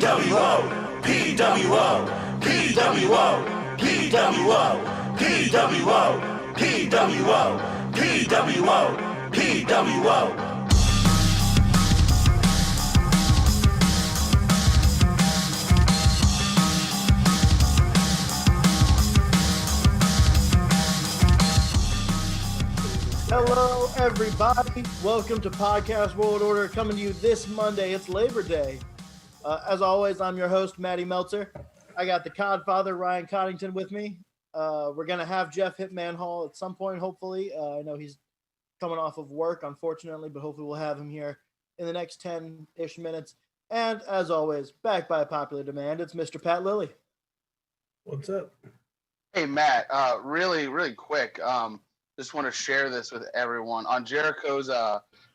PWO, PWO, PWO, PWO, PWO, PWO, PWO, PWO. Hello, everybody. Welcome to Podcast World Order, coming to you this Monday. It's Labor Day. As always, I'm your host, Matty Meltzer. I got the Codfather, Ryan Coddington, with me. We're going to have Jeff Hitman Hall at some point, hopefully. I know he's coming off of work, unfortunately, but hopefully we'll have him here in the next 10-ish minutes. And as always, back by popular demand, it's Mr. Pat Lilly. What's up? Hey, Matt, really quick. Just want to share this with everyone. On Jericho's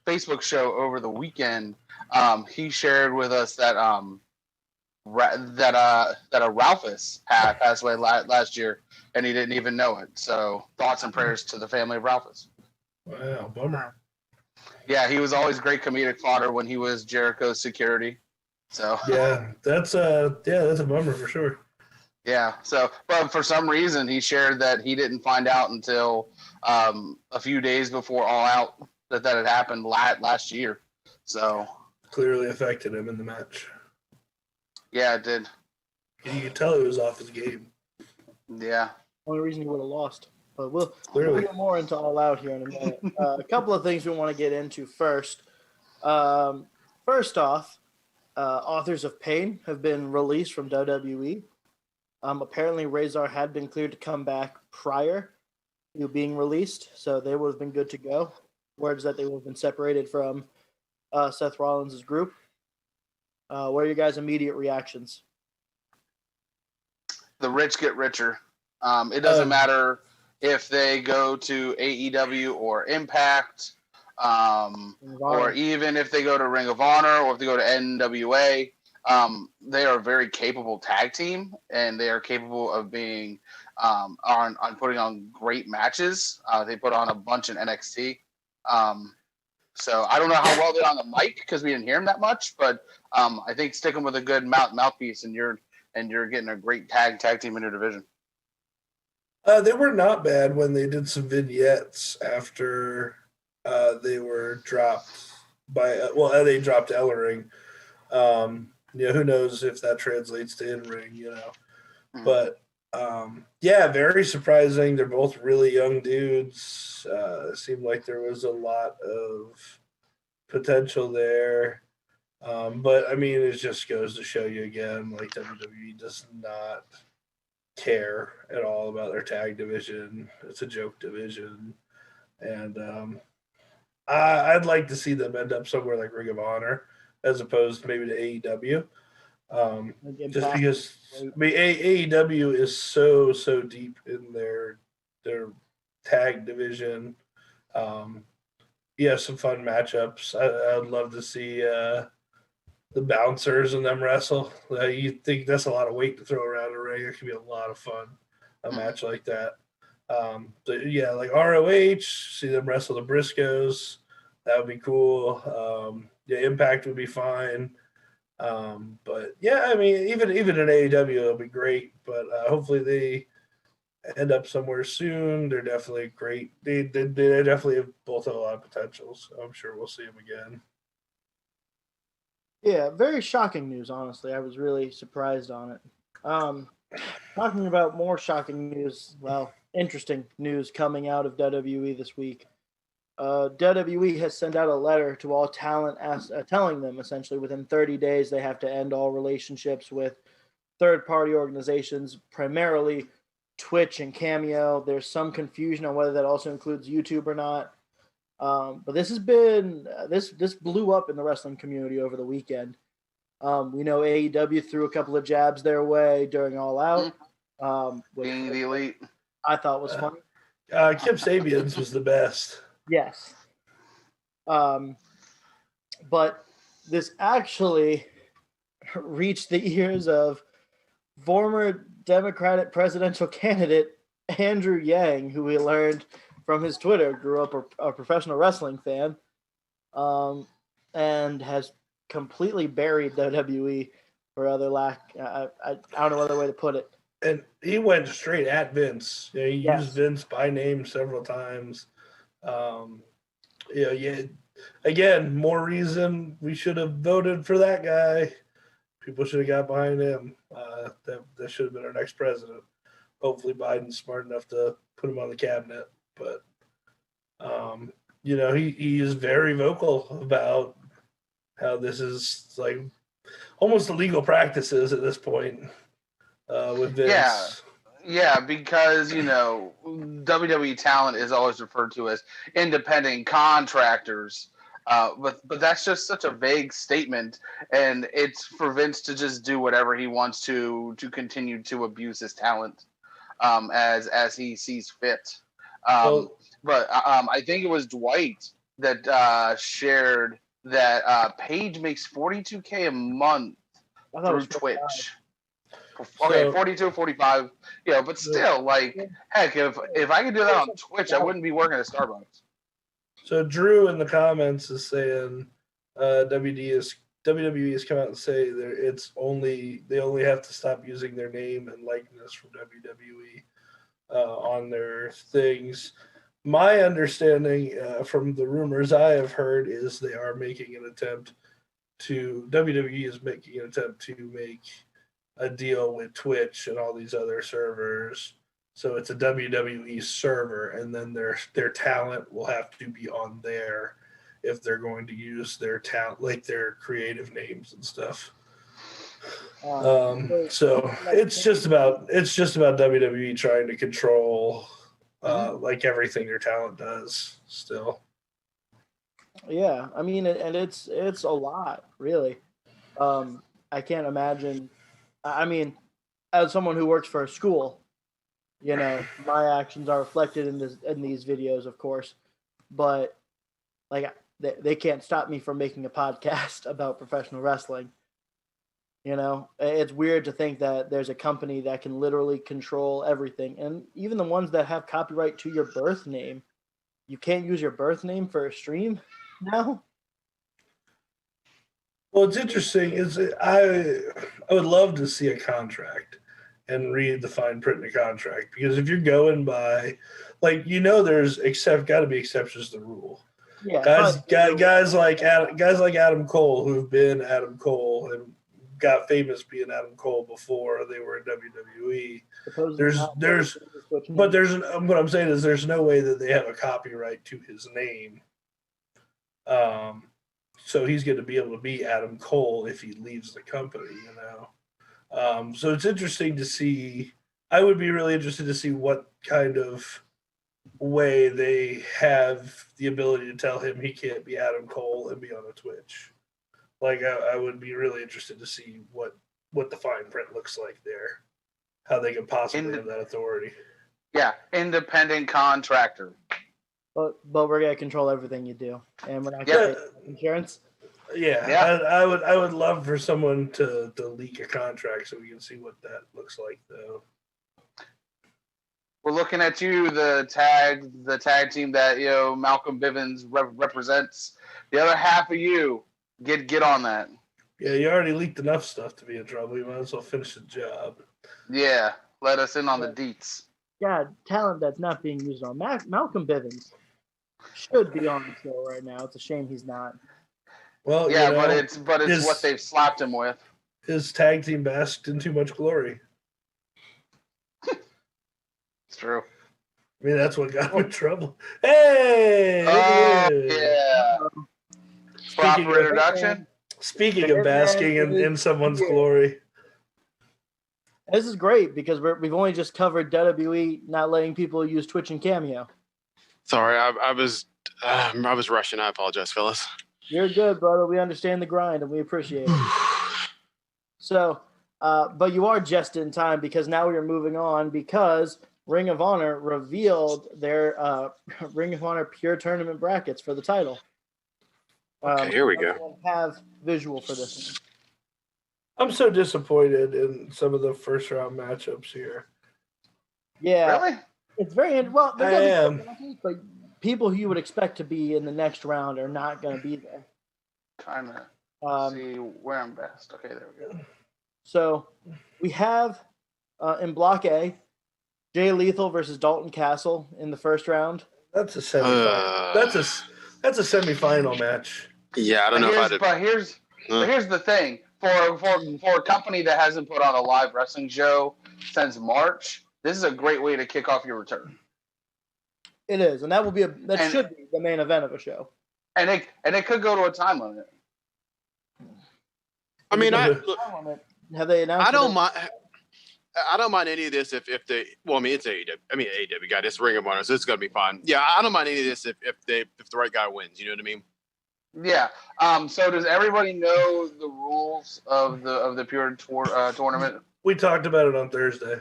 Facebook show over the weekend, he shared with us that a Ralphus had passed away last year, and he didn't even know it. So thoughts and prayers to the family of Ralphus. Wow, bummer. Yeah, he was always great comedic fodder when he was Jericho's security. So yeah, that's a bummer for sure. Yeah. So, but for some reason, he shared that he didn't find out until a few days before All Out that had happened last year. So clearly affected him in the match. Yeah, it did. You could tell he was off his game. Yeah. Only reason he would have lost. But we'll get more into All Out here in a minute. A couple of things we want to get into first. First off, Authors of Pain have been released from WWE. Apparently, Razor had been cleared to come back prior to being released, so they would have been good to go. Words that they would have been separated from Seth Rollins' group. What are your guys' immediate reactions? The rich get richer. It doesn't matter if they go to AEW or Impact, or even if they go to Ring of Honor or if they go to NWA. They are a very capable tag team, and they are capable of being on putting on great matches. They put on a bunch in NXT. So I don't know how well they're on the mic because we didn't hear them that much, but I think sticking with a good mouthpiece, and you're getting a great tag team in your division. They were not bad when they did some vignettes after they were dropped by they dropped Ellering. Who knows if that translates to in-ring, But, very surprising. They're both really young dudes. It seemed like there was a lot of potential there. But, I mean, it just goes to show you again, like, WWE does not care at all about their tag division. It's a joke division. And I'd like to see them end up somewhere like Ring of Honor, as opposed to maybe to AEW. Just because AEW is so deep in their tag division. Some fun matchups. I'd love to see the bouncers and them wrestle. You think that's a lot of weight to throw around a ring. It could be a lot of fun, a match like that. Like ROH, see them wrestle the Briscoes. That would be cool. Impact would be fine. But I mean, even in AEW, it'll be great. But hopefully they end up somewhere soon. They're definitely great. They definitely both have a lot of potential. So I'm sure we'll see them again. Yeah, very shocking news, honestly. I was really surprised on it. Talking about more shocking news, interesting news coming out of WWE this week. WWE has sent out a letter to all talent telling them essentially within 30 days they have to end all relationships with third-party organizations, primarily Twitch and Cameo. There's some confusion on whether that also includes YouTube or not. But this has been this blew up in the wrestling community over the weekend. We know AEW threw a couple of jabs their way during All Out. Being the elite, I thought was funny. Kip Sabian's was the best. Yes. But this actually reached the ears of former Democratic presidential candidate Andrew Yang, who we learned from his Twitter grew up a professional wrestling fan, and has completely buried WWE for other lack. I don't know other way to put it. And he went straight at Vince. You know, he Yes. used Vince by name several times. Yeah. Again, more reason we should have voted for that guy. People should have got behind him. That should have been our next president. Hopefully, Biden's smart enough to put him on the cabinet. But he is very vocal about how this is like almost illegal practices at this point with Vince. Yeah, because WWE talent is always referred to as independent contractors, but that's just such a vague statement, and it's for Vince to just do whatever he wants to continue to abuse his talent as he sees fit. But I think it was Dwight that shared that Paige makes $42K a month through Twitch. Okay, 42, 45, but still, heck, if I could do that on Twitch, I wouldn't be working at Starbucks. So Drew in the comments is saying WWE has come out and say they only have to stop using their name and likeness from WWE on their things. My understanding from the rumors I have heard is WWE is making an attempt to make a deal with Twitch and all these other servers. So it's a WWE server, and then their talent will have to be on there if they're going to use their talent, like their creative names and stuff. So it's just about WWE trying to control everything their talent does still. Yeah, I mean, and it's a lot, really. I can't imagine. I mean, as someone who works for a school, my actions are reflected in these videos, of course. But they can't stop me from making a podcast about professional wrestling. It's weird to think that there's a company that can literally control everything, and even the ones that have copyright to your birth name, you can't use your birth name for a stream now. Well, it's interesting. I would love to see a contract and read the fine print in a contract, because if you're going by, there's got to be exceptions to the rule. Yeah, guys like Adam Cole, who've been Adam Cole and got famous being Adam Cole before they were in WWE. What I'm saying is there's no way that they have a copyright to his name. So he's going to be able to be Adam Cole if he leaves the company, So it's interesting to see. I would be really interested to see what kind of way they have the ability to tell him he can't be Adam Cole and be on a Twitch. I would be really interested to see what the fine print looks like there, how they could possibly have that authority. Yeah, independent contractor. But we're gonna control everything you do, and we're not gonna pay insurance. Yeah. I would love for someone to leak a contract so we can see what that looks like, though. We're looking at you, the tag team that Malcolm Bivens represents. The other half of you, get on that. Yeah, you already leaked enough stuff to be in trouble. You might as well finish the job. Yeah, let us in on the deets. God, talent that's not being used on Malcolm Bivens should be on the show right now. It's a shame he's not. Well, yeah, but it's what they've slapped him with. His tag team basked in too much glory. It's true. I mean, that's what got him in trouble. Hey! Yeah. Proper introduction. Speaking of basking in someone's glory. This is great because we've only just covered WWE not letting people use Twitch and Cameo. Sorry, I was rushing. I apologize, fellas. You're good, brother. We understand the grind and we appreciate it. So, but you are just in time because now we are moving on because Ring of Honor revealed their Ring of Honor Pure Tournament Brackets for the title. Okay, here we go. Have visual for this one. I'm so disappointed in some of the first round matchups here. Yeah, really? It's very well. I am, but people who you would expect to be in the next round are not going to be there. Trying to see where I'm best. Okay, there we go. So we have in Block A, Jay Lethal versus Dalton Castle in the first round. That's a semifinal. That's a semifinal match. Yeah, I don't know if I'd. But here's the thing: for a company that hasn't put on a live wrestling show since March, this is a great way to kick off your return. It is, and should be the main event of a show. And it could go to a time limit. I mean, have they announced? I don't mind. I don't mind any of this if they. Well, I mean, it's AEW. I mean, AEW guy. It's Ring of Honor, so it's gonna be fine. Yeah, I don't mind any of this if the right guy wins. You know what I mean? Yeah. So does everybody know the rules of the Pure tournament? We talked about it on Thursday.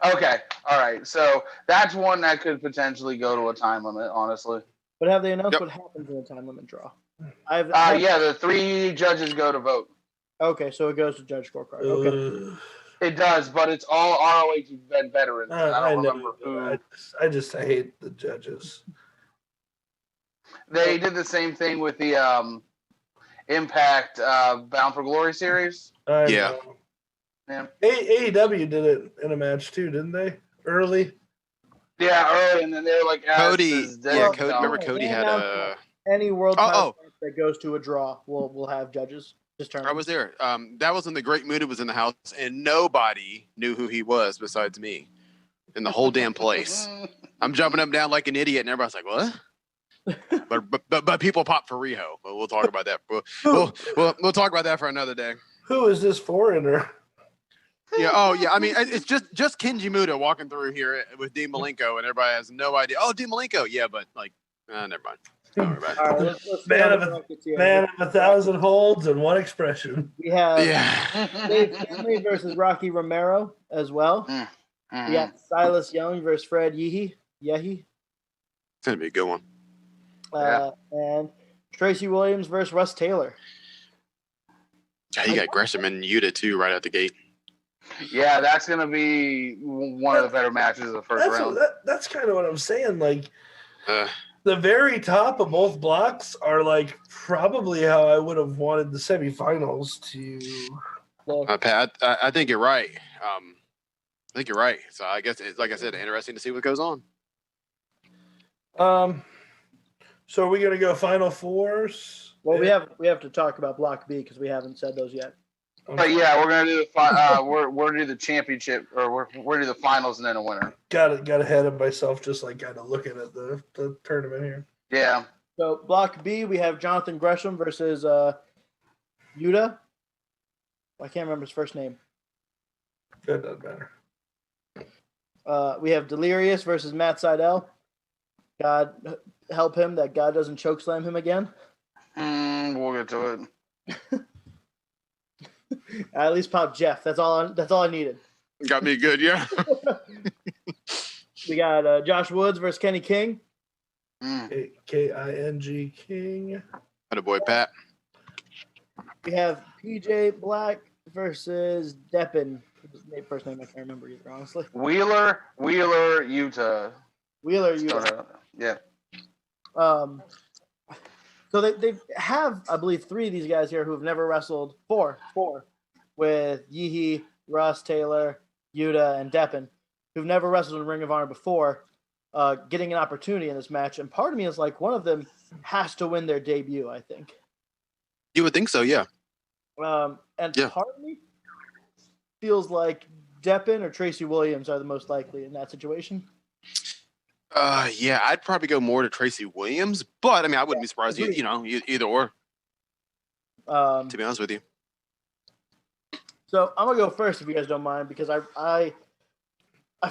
Okay. All right. So that's one that could potentially go to a time limit, honestly. But have they announced what happens in a time limit draw? Yeah, the 3 judges go to vote. Okay, so it goes to judge scorecard. Okay. It does, but it's all ROH veterans. I don't remember who. I hate the judges. They did the same thing with the Impact Bound for Glory series. Yeah. AEW did it in a match too, didn't they? Early. Yeah, early, and then they were like, Cody. Yeah, Cody. Remember Cody had a. Any world title match that goes to a draw will have judges. I was there. That was when the Great Muta was in the house, and nobody knew who he was besides me, in the whole damn place. I'm jumping up and down like an idiot, and everybody's like, "What?" but people pop for Riho. But we'll talk about that. We'll talk about that for another day. Who is this foreigner? Yeah. Oh, yeah. I mean, it's just Kenji Muta walking through here with Dean Malenko, and everybody has no idea. Oh, Dean Malenko. Yeah, but like, never mind. Don't worry about it. All right, let's man of 1,000 holds and one expression. We have Dave Finlay versus Rocky Romero as well. We got Silas Young versus Fred Yehi. It's gonna be a good one. And Tracy Williams versus Russ Taylor. Yeah, you got Gresham and Yuta too right out the gate. Yeah, that's gonna be one of the better matches of the first round. That's kind of what I'm saying. Like, the very top of both blocks are like probably how I would have wanted the semifinals to. Pat, I think you're right. I think you're right. So I guess it's, like I said, interesting to see what goes on. So are we gonna go final fours? Well, we have to talk about Block B because we haven't said those yet. But yeah, we're gonna do we're gonna do the championship, or we're gonna do the finals and then a winner. Got ahead of myself, just like kind of looking at the tournament here. Yeah. So Block B, we have Jonathan Gresham versus Yuta. I can't remember his first name. That doesn't matter. We have Delirious versus Matt Sydal. God help him that God doesn't chokeslam him again. We'll get to it. At least pop Jeff. That's all I needed. Got me good, yeah. We got Josh Woods versus Kenny King. King. King. Had a boy, Pat. We have PJ Black versus Deppen. His first name I can't remember either, honestly. Wheeler, Utah. Wheeler, Utah. Yeah. So they have, I believe, 3 of these guys here who have never wrestled. Four, with Yehi, Ross Taylor, Yuta, and Deppen, who've never wrestled in Ring of Honor before, getting an opportunity in this match. And part of me is like, one of them has to win their debut, I think. You would think so, yeah. Part of me feels like Deppen or Tracy Williams are the most likely in that situation. Yeah, I'd probably go more to Tracy Williams, but I mean, I wouldn't be surprised. Either or. To be honest with you. So I'm gonna go first if you guys don't mind, because I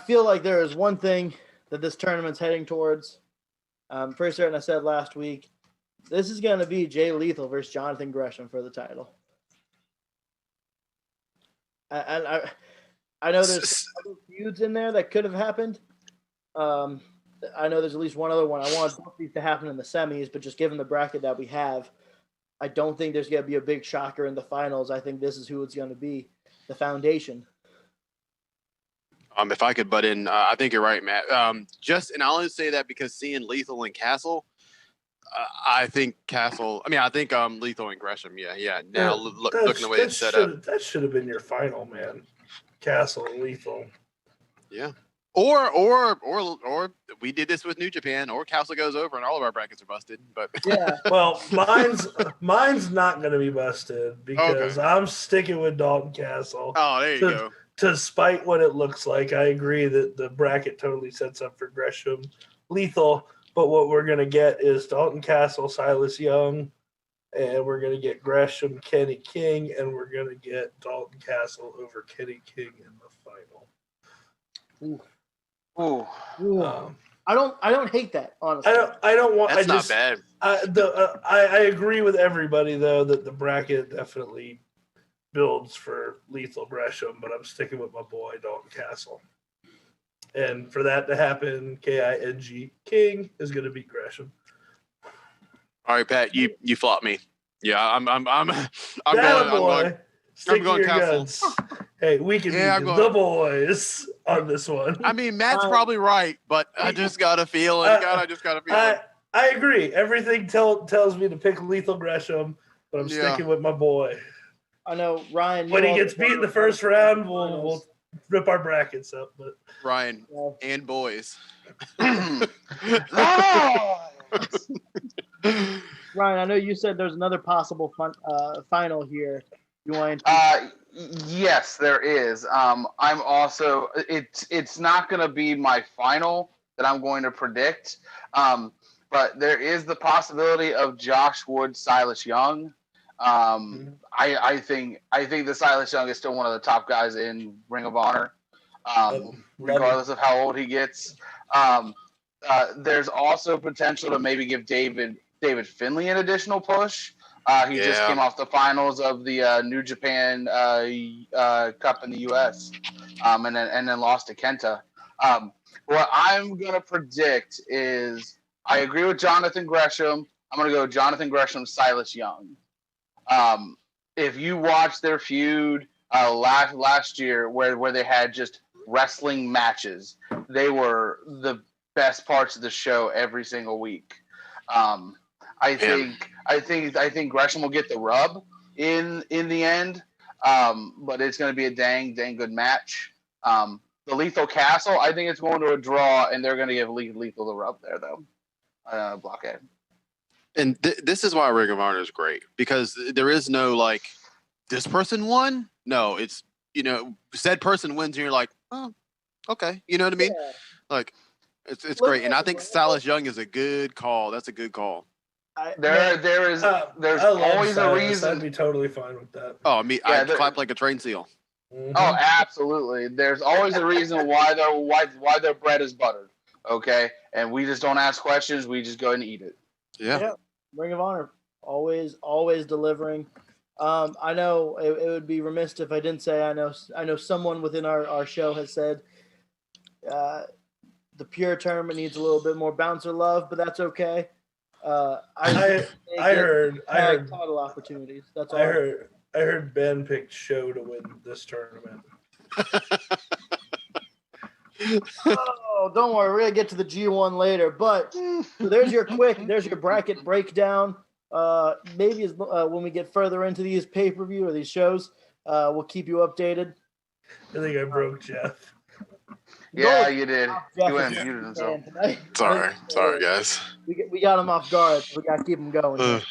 feel like there is one thing that this tournament's heading towards. Pretty certain I said last week, this is gonna be Jay Lethal versus Jonathan Gresham for the title. I know there's other feuds in there that could have happened. I know there's at least one other one. I want both these to happen in the semis, but just given the bracket that we have, I don't think there's going to be a big shocker in the finals. I think this is who it's going to be, the foundation. If I could butt in, I think you're right, Matt. And I only say that because seeing Lethal and Castle, I think Castle. I mean, I think Lethal and Gresham. Yeah. Now looking the way it's set up, that should have been your final, man. Castle and Lethal. yeah. Or we did this with New Japan, or Castle goes over and all of our brackets are busted. But Yeah. Well, mine's not going to be busted because I'm sticking with Dalton Castle. Oh, there you go. Despite what it looks like, I agree that the bracket totally sets up for Gresham, Lethal. But what we're going to get is Dalton Castle, Silas Young, and we're going to get Gresham, Kenny King, and we're going to get Dalton Castle over Kenny King in the final. Ooh. I don't hate that, honestly. I don't want. That's not bad. I agree with everybody though that the bracket definitely builds for Lethal Gresham, but I'm sticking with my boy Dalton Castle. And for that to happen, King is going to beat Gresham. All right, Pat, you flopped me. Yeah, I'm boy. Stick going to your Castle. guns. Hey, we can be the boys on this one. I mean, Matt's probably right, but I just got a feeling. I just got a feeling. I agree. Everything tells me to pick Lethal Gresham, but I'm sticking with my boy. I know, Ryan. When he gets beat in the first round, we'll rip our brackets up. But Ryan and boys. Ryan, I know you said there's another possible final here. You want? Yes, there is. I'm also. It's not going to be my final that I'm going to predict. But there is the possibility of Josh Wood, Silas Young. I think that Silas Young is still one of the top guys in Ring of Honor, regardless of how old he gets. There's also potential to maybe give David Finlay an additional push. He just came off the finals of the New Japan Cup in the U.S. And then lost to Kenta. What I'm gonna predict is I agree with Jonathan Gresham. I'm gonna go Jonathan Gresham, Silas Young. If you watch their feud last year, where they had just wrestling matches, they were the best parts of the show every single week. I think Gresham will get the rub in the end, but it's going to be a dang good match. The Lethal Castle, I think it's going to a draw, and they're going to give Lethal the rub there, though. Blockhead. And this is why Ring of Honor is great, because there is no like, this person won. No, it's, said person wins, and you're like, oh, okay. You know what I mean? Yeah. Like, it's great. And I think Silas Young is a good call. That's a good call. There's always a reason. I'd be totally fine with that. Oh, I'd clap like a train seal. Mm-hmm. Oh, absolutely. There's always a reason why their bread is buttered. Okay, and we just don't ask questions. We just go and eat it. Yeah. Ring of Honor, always delivering. I know it would be remiss if I didn't say I know someone within our show has said the Pure tournament needs a little bit more bouncer love, but that's okay. I heard title opportunities. That's all. I heard Ben picked Show to win this tournament. Oh, don't worry, we're gonna get to the G1 later. But so there's your bracket breakdown. Maybe when we get further into these pay-per-view or these shows, we'll keep you updated. I think I broke Jeff. Yeah, you did. You muted himself. Sorry, guys. We got him off guard. We got to keep him going.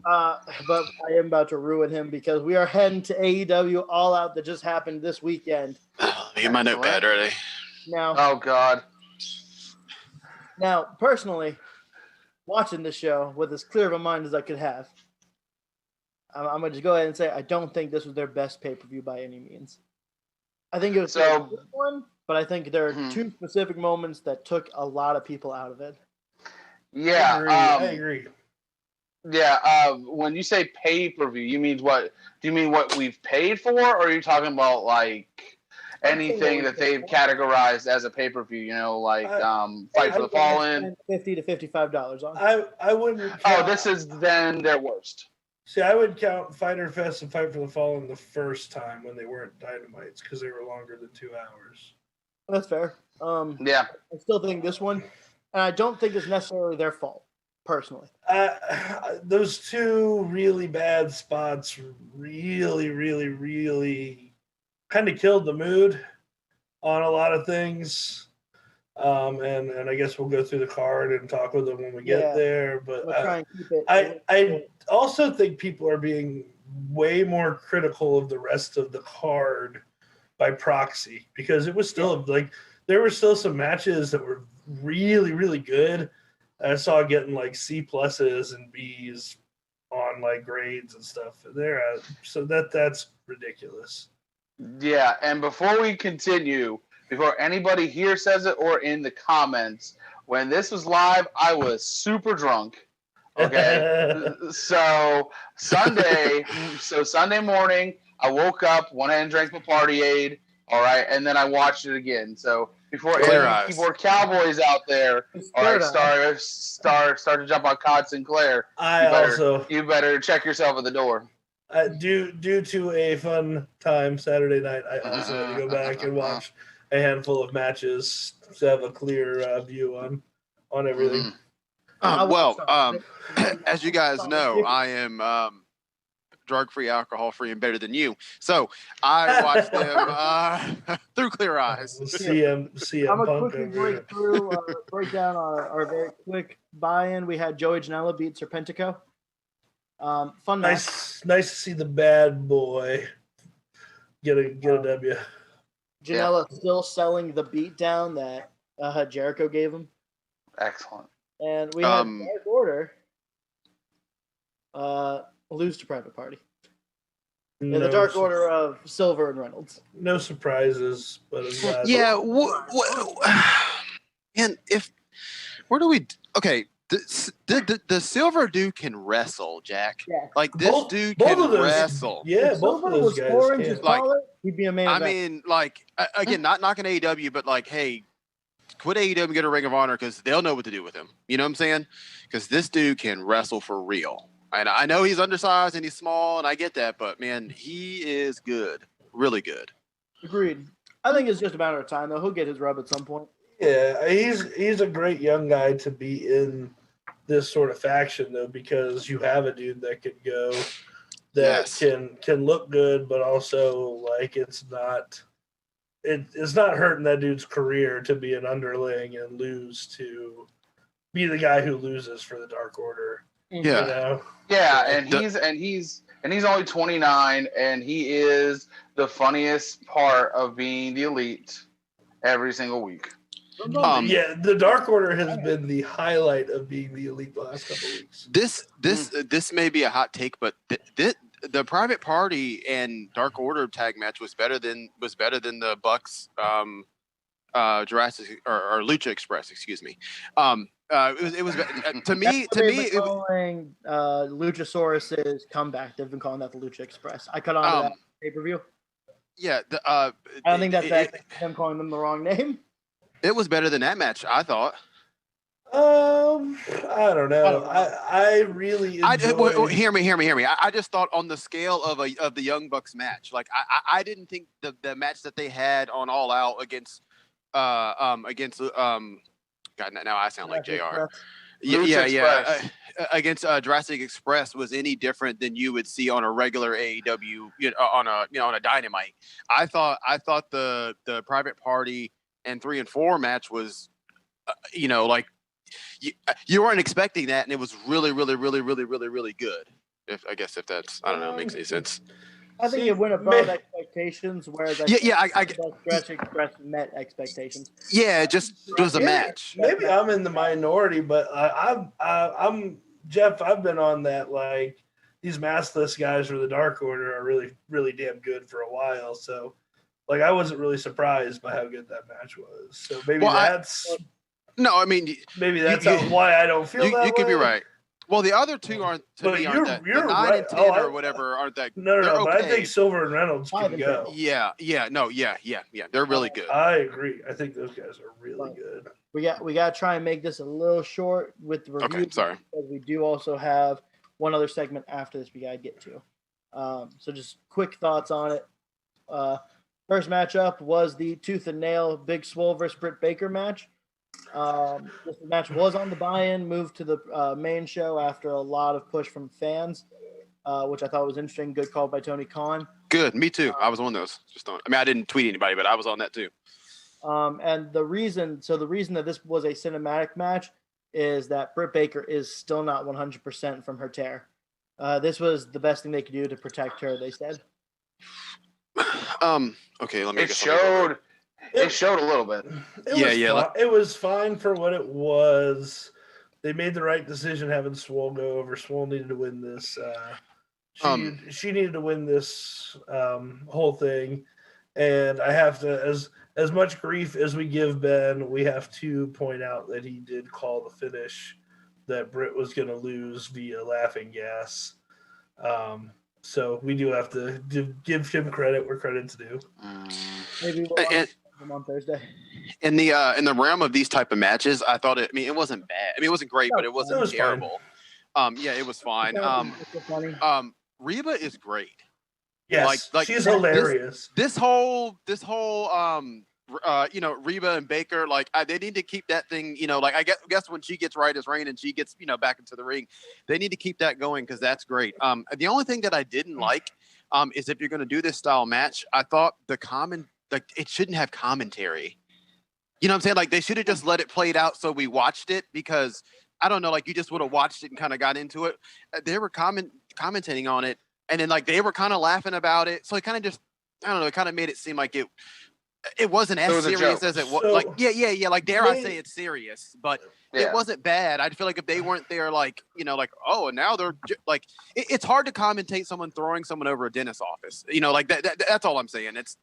But I am about to ruin him because we are heading to AEW All Out that just happened this weekend. Let me get my notepad ready. Now, oh God. Now, personally, watching this show with as clear of a mind as I could have, I'm going to just go ahead and say I don't think this was their best pay-per-view by any means. I think it was a good one, but I think there are two specific moments that took a lot of people out of it. Yeah, I agree. Yeah, when you say pay-per-view, you mean what? Do you mean what we've paid for, or are you talking about like anything that they've categorized as a pay-per-view? Fight for the Fallen. $50 to $55 on. I wouldn't. This is then their worst. See, I would count Fighter Fest and Fight for the Fallen the first time when they weren't Dynamites because they were longer than 2 hours. That's fair. Yeah. I still think this one, and I don't think it's necessarily their fault. personally. Those two really bad spots really kind of killed the mood on a lot of things. And I guess we'll go through the card and talk with them when we get there. But We'll try and keep it. I also think people are being way more critical of the rest of the card by proxy, because it was still like there were still some matches that were really good. I saw getting like C pluses and Bs on like grades and stuff. So that's ridiculous. Yeah, and before we continue, before anybody here says it or in the comments, when this was live, I was super drunk. Okay, so Sunday morning, I woke up, went ahead and drank my party aid. All right, and then I watched it again. So before any keyboard cowboys out there, all right, start to jump on COD Sinclair. You better check yourself at the door. Due to a fun time Saturday night, I also had to go back and watch a handful of matches to have a clear view on everything. As you guys know, I am drug-free, alcohol-free, and better than you. So I watched them through clear eyes. CM I'm going to quickly break down our very quick buy-in. We had Joey Janela beat Serpentico. Fun match. Nice to see the bad boy get a W. Janela still selling the beatdown that Jericho gave him. Excellent. And we had Dark Order lose to Private Party. Yeah, the Dark Order of Silver and Reynolds. No surprises, but I'm glad. Yeah. And the Silver dude can wrestle, Jack. Yeah. Like this dude can wrestle. Yeah, both of those guys can. Like, he'd be a man. I mean, like again, not knocking AEW, but like, hey, quit AEW and get a Ring of Honor because they'll know what to do with him. You know what I'm saying? Because this dude can wrestle for real. And I know he's undersized and he's small, and I get that, but man, he is good, really good. Agreed. I think it's just a matter of time, though. He'll get his rub at some point. Yeah, he's a great young guy to be in this sort of faction, though, because you have a dude that can go, that can look good, but also like it's not hurting that dude's career to be an underling and lose to be the guy who loses for the Dark Order. Yeah, you know? Yeah, and he's only 29, and he is the funniest part of being the Elite every single week. The Dark Order has been the highlight of being the Elite the last couple of weeks. This may be a hot take, but the Private Party and Dark Order tag match was better than the Bucks Jurassic or Lucha Express, excuse me. It was to me calling Luchasaurus's comeback. They've been calling that the Lucha Express. I cut on to that pay-per-view. Yeah, I don't think that's actually them calling them the wrong name. It was better than that match, I thought. I don't know. I really enjoy... Hear me. I just thought on the scale of the Young Bucks match, like I didn't think the match that they had on All Out against God, now I sound like JR. Against Jurassic Express was any different than you would see on a regular AEW, on a Dynamite. I thought the Private Party and 3 and 4 match was, like you weren't expecting that, and it was really good. If that's, I don't know, makes any sense. I think it went above expectations, whereas Jurassic Express met expectations. Yeah, it was a match. Maybe I'm in the minority, but I'm Jeff. I've been on that, like, these maskless guys for the Dark Order are really damn good for a while. So, like, I wasn't really surprised by how good that match was. So maybe maybe that's why I don't feel that way. You could be right. Well, the other two aren't aren't that. The 9 and 10 or whatever aren't that. No. Okay. But I think Silver and Reynolds can go. Yeah. They're really good. I agree. I think those guys are really good. We got to try and make this a little short with the review. Okay, sorry. Because we do also have one other segment after this we got to get to. So just quick thoughts on it. First matchup was the Tooth and Nail Big Swole versus Britt Baker match. This match was on the buy-in, moved to the main show after a lot of push from fans, which I thought was interesting. Good call by Tony Khan. Good, me too. I was on those. I didn't tweet anybody, but I was on that too. And the reason that this was a cinematic match is that Britt Baker is still not 100% from her tear. This was the best thing they could do to protect her, they said. Okay, let me. It showed a little bit. It was fine for what it was. They made the right decision having Swole go over. Swole needed to win this. She needed to win this whole thing, and I have to, as much grief as we give Ben, we have to point out that he did call the finish that Britt was going to lose via laughing gas. So we do have to give him credit where credit's due. Maybe we'll watch them on Thursday. In the realm of these type of matches, I thought it. I mean, it wasn't bad. I mean, it wasn't great, but it wasn't terrible. Yeah, it was fine. Reba is great. Yes, like she's hilarious. This whole Reba and Baker, they need to keep that thing, I guess when she gets right as rain and she gets, back into the ring, they need to keep that going because that's great. The only thing that I didn't like is if you're going to do this style match, I thought it shouldn't have commentary. You know what I'm saying? Like they should have just let it play out so we watched it because I don't know, you just would have watched it and kind of got into it. They were commentating on it and then they were kind of laughing about it. So it kind of just, I don't know, it kind of made it seem like it wasn't as serious as it was. Dare I say it's serious, but it wasn't bad. I feel like if they weren't there, oh, and now they're it's hard to commentate someone throwing someone over a dentist's office. That's all I'm saying. It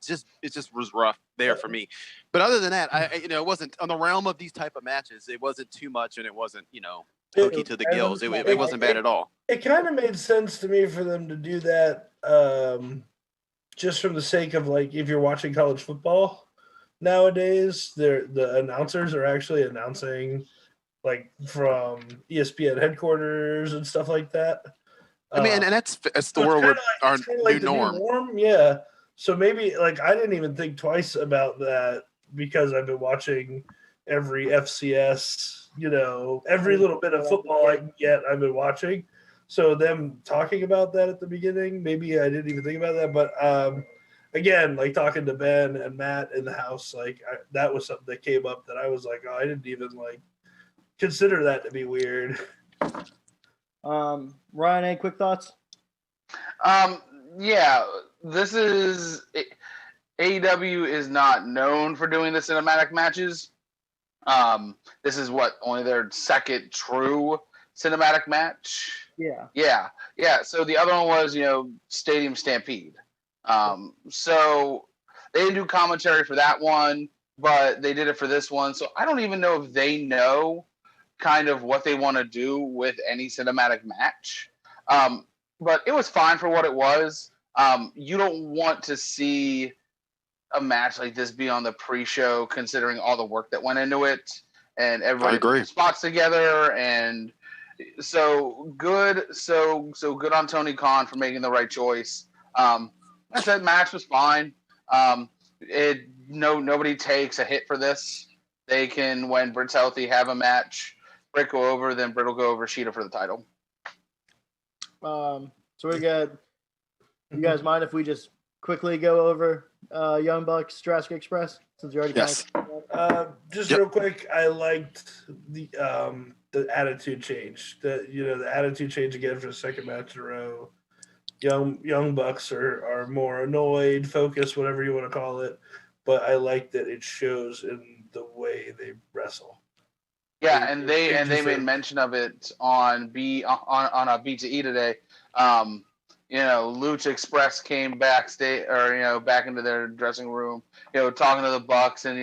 just was rough there for me. But other than that, it wasn't on the realm of these type of matches. It wasn't too much, and it wasn't, hokey to the gills. It wasn't bad at all. It kind of made sense to me for them to do that. Just from the sake of if you're watching college football nowadays, the announcers are actually announcing from ESPN headquarters and stuff like that. I mean, and that's the world our new norm. Yeah. So maybe I didn't even think twice about that because I've been watching every FCS, every little bit of football I can get, I've been watching. So them talking about that at the beginning, maybe I didn't even think about that. But again, talking to Ben and Matt in the house, that was something that came up that I was like, oh, I didn't even consider that to be weird. Ryan, any quick thoughts? Yeah, this is AEW is not known for doing the cinematic matches. This is only their second true cinematic match. Yeah. So the other one was, Stadium Stampede. So they didn't do commentary for that one, but they did it for this one. So I don't even know if they know kind of what they want to do with any cinematic match. But it was fine for what it was. You don't want to see a match like this be on the pre-show, considering all the work that went into it and everybody put their spots together. And so good on Tony Khan for making the right choice. That match was fine. Nobody takes a hit for this. They can, when Britt's healthy, have a match. Britt go over, then Britt will go over Sheena for the title. So we got. You guys mind if we just quickly go over Young Bucks Jurassic Express since you already real quick, I liked the attitude change. The attitude change again for the second match in a row. Young Bucks are more annoyed, focused, whatever you want to call it. But I like that it shows in the way they wrestle. Yeah, and they made mention of it on B2E today. Lucha Express came backstage back into their dressing room, talking to the Bucks, and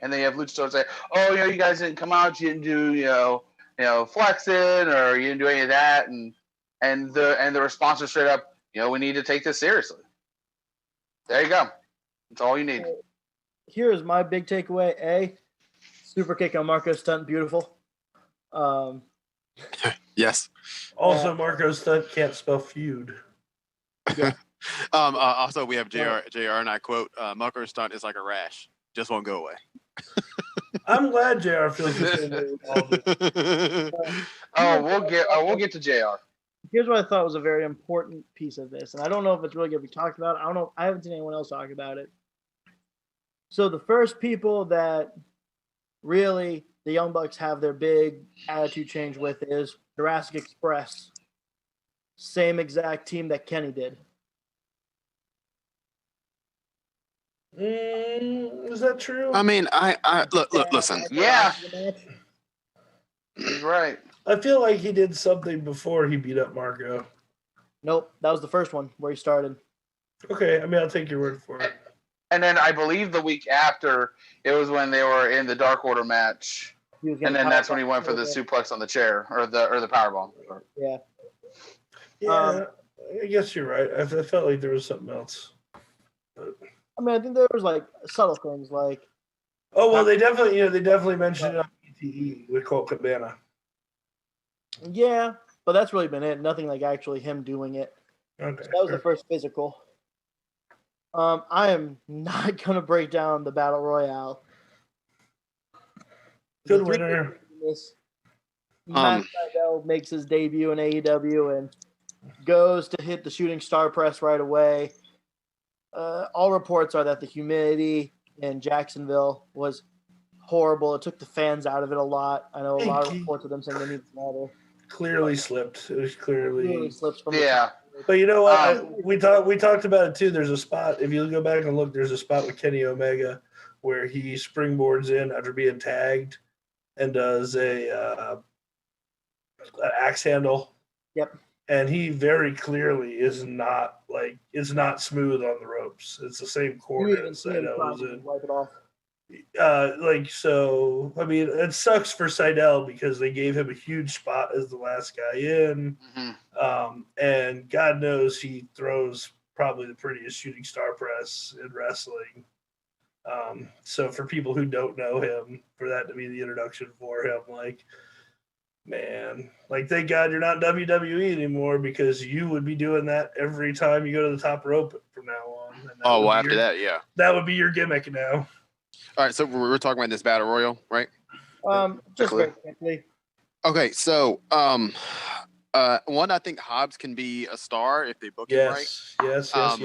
and they have Luchasaurus say, "Oh, you guys didn't come out, you didn't do flexing, or you didn't do any of that," and the response was straight up, "We need to take this seriously." There you go. That's all you need. Here is my big takeaway. Super kick on Marco Stunt, beautiful. Yes. Also, Marco Stunt can't spell feud. Yeah. Also, we have JR, and I quote, Marco Stunt is like a rash. Just won't go away. I'm glad JR feels the same way we all do. We'll get to JR. Here's what I thought was a very important piece of this, and I don't know if it's really going to be talked about. I haven't seen anyone else talk about it. So the first people that really the Young Bucks have their big attitude change with is Jurassic Express. Same exact team that Kenny did. Is that true? I mean, I look, listen. Yeah. He's right. I feel like he did something before he beat up Marco. Nope, that was the first one where he started. Okay, I mean, I'll take your word for it. And then I believe the week after, it was when they were in the Dark Order match. And then that's when he went for the suplex on the chair or the powerbomb. Yeah. Yeah, I guess you're right. I felt like there was something else. But... I mean, I think there was like subtle things like. Oh well, they definitely mentioned it on PTE with Colt Cabana. Yeah, but that's really been it. Nothing like actually him doing it. Okay. So that was the first physical. I am not gonna break down the Battle Royale. Good winner. Matt Sydal makes his debut in AEW and goes to hit the shooting star press right away. All reports are that the humidity in Jacksonville was horrible. It took the fans out of it a lot. I know a lot of reports of them saying they need water. Clearly slipped. It was clearly slips from But you know what? We talked about it too. There's a spot. If you go back and look, there's a spot with Kenny Omega where he springboards in after being tagged and does an axe handle. Yep. And he very clearly is not smooth on the ropes. It's the same corner inside was in. Wipe it off. So I mean, it sucks for Sydal because they gave him a huge spot as the last guy in. Mm-hmm. And God knows he throws probably the prettiest shooting star press in wrestling. So for people who don't know him, for that to be the introduction for him, like, man, like, thank God you're not WWE anymore because you would be doing that every time you go to the top rope from now on. After that, yeah. That would be your gimmick now. All right, so we're talking about this Battle Royal, right? Just very quickly. Okay, so one, I think Hobbs can be a star if they book him right. Yes. I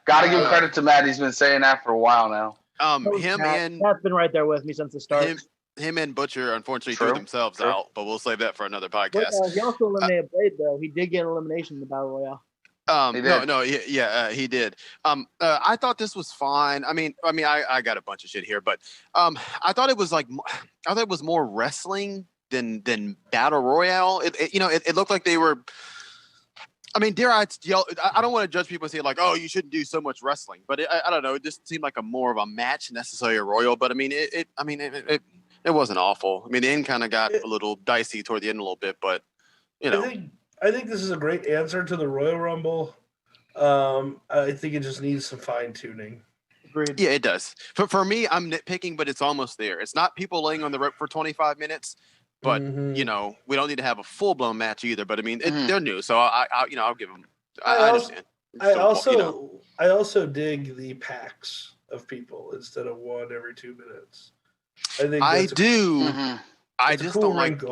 gotta give credit to Matt. He's been saying that for a while now. Matt's been right there with me since the start. Him and Butcher unfortunately threw themselves out, but we'll save that for another podcast. But, he also eliminated Blade, though. He did get an elimination in the Battle Royale. He did. I thought this was fine. I mean, I got a bunch of shit here, but I thought it was more wrestling than Battle Royale. It looked like they were. I mean, dare I yell? I don't want to judge people and say like, "Oh, you shouldn't do so much wrestling," but I don't know. It just seemed like more of a match, necessarily a Royal. But I mean, it wasn't awful. I mean, the end kind of got a little dicey toward the end a little bit, but you know. I think this is a great answer to the Royal Rumble. I think it just needs some fine tuning. Agreed. Yeah, it does. For me, I'm nitpicking, but it's almost there. It's not people laying on the rope for 25 minutes, but we don't need to have a full blown match either. But I mean, they're new, so I'll give them. I understand. I also dig the packs of people instead of one every 2 minutes. I just don't like.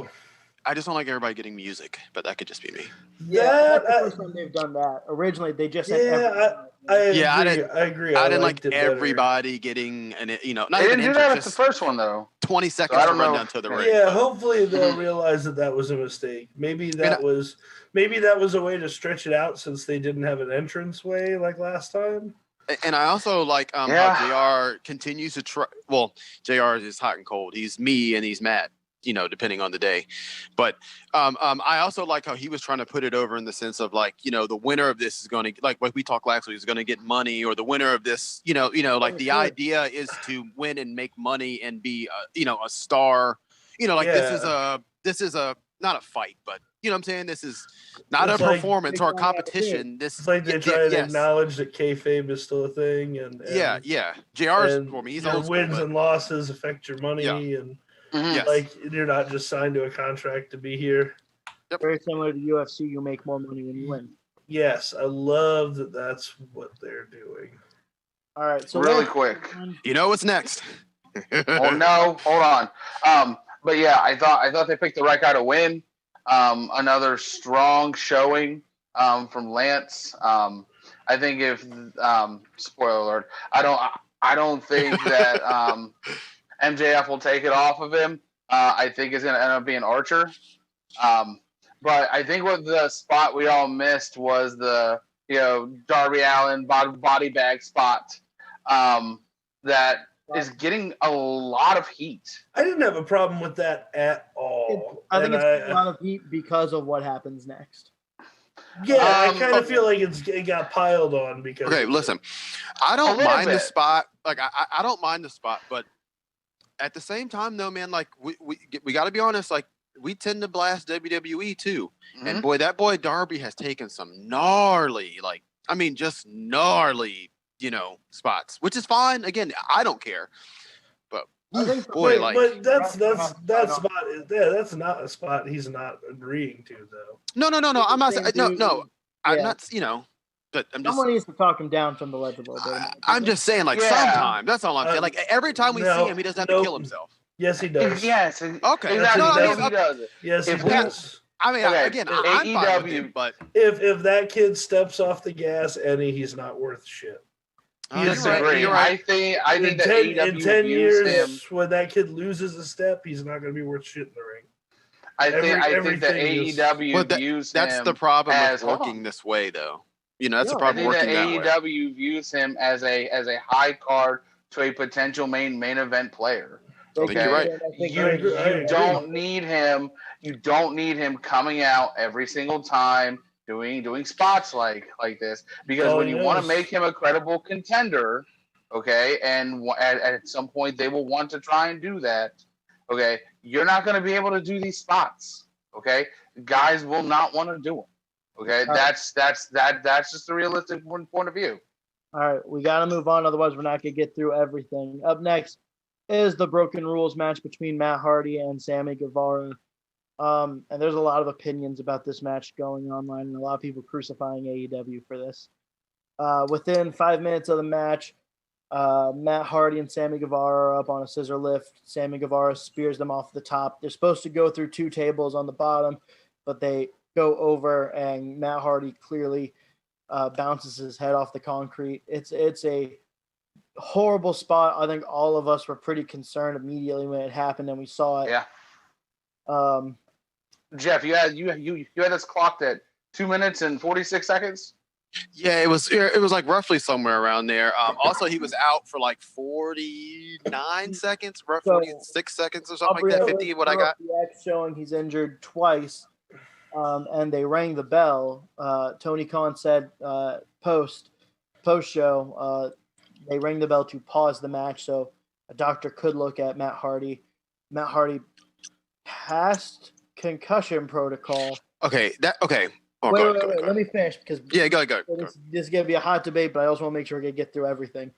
I just don't like everybody getting music, but that could just be me. Yeah, that's the first time they've done that. Originally, they just had I agree. I didn't like everybody getting not they even didn't do that with the first one though. 20 seconds to run down to the ring. Yeah, hopefully they'll realize that was a mistake. Maybe that was a way to stretch it out since they didn't have an entrance way like last time. And I also like how JR continues to try. Well, JR is hot and cold. He's me and he's Matt. Depending on the day. But I also like how he was trying to put it over in the sense of like, the winner of this is going to, like what we talked last week, is going to get money, or the winner of this, like the idea is to win and make money and be, a star, this is a, not a fight, but you know what I'm saying? This is not a performance or a competition. This is like they try to acknowledge that kayfabe is still a thing. And JR's for me. He's your wins and losses affect your money and like you're not just signed to a contract to be here. Yep. Very similar to UFC, you make more money when you win. Yes, I love that. That's what they're doing. All right, so really quick. You know what's next? Oh no, hold on. But yeah, I thought they picked the right guy to win. Another strong showing from Lance. I think if spoiler alert, I don't think that MJF will take it off of him. I think it's going to end up being Archer. But I think what the spot we all missed was the Darby Allin body bag spot that is getting a lot of heat. I didn't have a problem with that at all. I think it's a lot of heat because of what happens next. Yeah, I kind of feel like it got piled on because. Okay, listen, I don't mind the spot. Like I don't mind the spot, but at the same time, though, man, like we got to be honest. Like we tend to blast WWE too, and that boy Darby has taken some gnarly, just gnarly, spots, which is fine. Again, I don't care, but boy, but that spot is that's not a spot he's not agreeing to, though. No. I'm not saying no. I'm not. But I'm just. Someone needs to talk him down from the ledge a little bit. I'm just saying, sometimes. That's all I'm saying. Like every time we see him, he doesn't have to kill himself. Yes, he does. Yes. Okay. Exactly. He does. Yes, he does. I mean, again, I'm fine with him, but if that kid steps off the gas, Eddie, he's not worth shit. Disagree. You're right. I think that AEW in 10 years, when that kid loses a step, he's not going to be worth shit in the ring. I think that AEW views him. That's the problem with working this way, though. That's the problem working that way. AEW views him as a high card to a potential main event player. Okay, you're right. You don't need him. You don't need him coming out every single time doing spots like this, because when you want to make him a credible contender, okay, and at some point they will want to try and do that, okay, you're not going to be able to do these spots, okay. Guys will not want to do them, okay. That's just the realistic point of view. All right, we got to move on, otherwise we're not going to get through everything. Up next is the Broken Rules match between Matt Hardy and Sammy Guevara. And there's a lot of opinions about this match going online, and a lot of people crucifying AEW for this. Within 5 minutes of the match, Matt Hardy and Sammy Guevara are up on a scissor lift. Sammy Guevara spears them off the top. They're supposed to go through 2 tables on the bottom, but they go over, and Matt Hardy clearly bounces his head off the concrete. It's a horrible spot. I think all of us were pretty concerned immediately when it happened and we saw it. Yeah. Jeff, you had this clocked at 2 minutes and 46 seconds. Yeah, it was like roughly somewhere around there. Also, he was out for like 49 seconds, 46 seconds or something like that. 50, what I got. Showing he's injured twice, and they rang the bell. Tony Khan said post show they rang the bell to pause the match so a doctor could look at Matt Hardy. Matt Hardy passed concussion protocol. Okay. Oh, wait, go ahead. Let me finish because go. This is going to be a hot debate, but I also want to make sure we get through everything.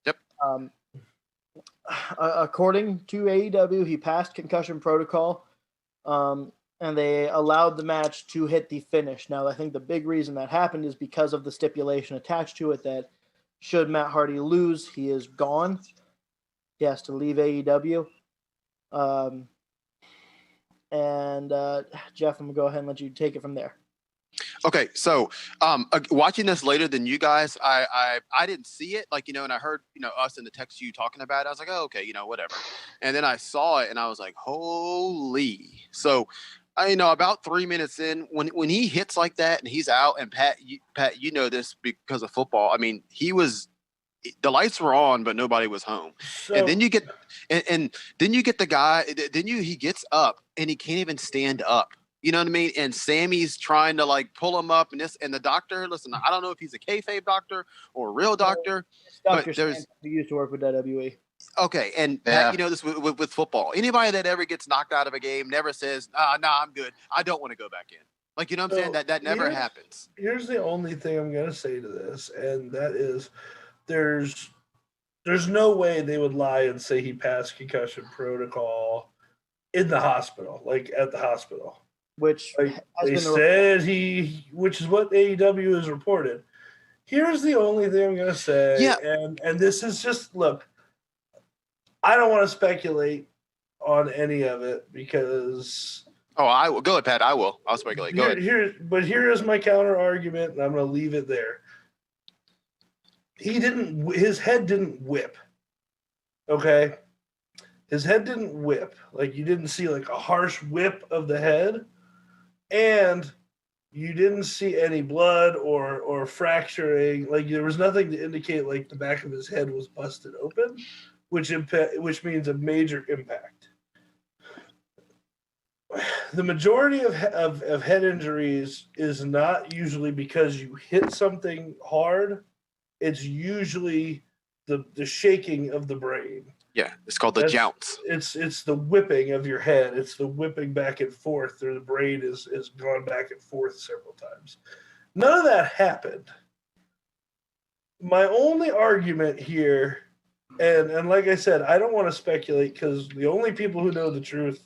Yep. According to AEW, he passed concussion protocol, and they allowed the match to hit the finish. Now, I think the big reason that happened is because of the stipulation attached to it that should Matt Hardy lose, he is gone. He has to leave AEW. Jeff, I'm going to go ahead and let you take it from there. Okay, so watching this later than you guys, I didn't see it, and I heard us in the text you talking about it. I was like, oh, okay, whatever. And then I saw it, and I was like, holy. So, about 3 minutes in, when he hits like that and he's out, and Pat, you know this because of football. I mean, the lights were on, but nobody was home. So, and then you get, and then you get the guy. He gets up and he can't even stand up. You know what I mean? And Sammy's trying to pull him up, and the doctor. Listen, I don't know if he's a kayfabe doctor or a real doctor, but he used to work with WWE. Okay, and Pat, this with football. Anybody that ever gets knocked out of a game never says, "Nah, I'm good. I don't want to go back in." You know what I'm saying? That never happens. Here's the only thing I'm gonna say to this, and that is, there's no way they would lie and say he passed concussion protocol in the hospital, at the hospital. Which they said which is what AEW has reported. Here's the only thing I'm gonna say, and this is just look. I don't want to speculate on any of it because. Oh, I will. Go ahead, Pat. I will. I'll speculate. Go ahead. Here is my counter argument, and I'm going to leave it there. His head didn't whip. Okay? His head didn't whip. Like, you didn't see like a harsh whip of the head, and you didn't see any blood or fracturing. Like, there was nothing to indicate like the back of his head was busted open, which means a major impact. The majority of head injuries is not usually because you hit something hard. It's usually the shaking of the brain. Yeah, it's called the jounce. It's the whipping of your head. It's the whipping back and forth, or the brain is gone back and forth several times. None of that happened. My only argument here, and like I said, I don't want to speculate because the only people who know the truth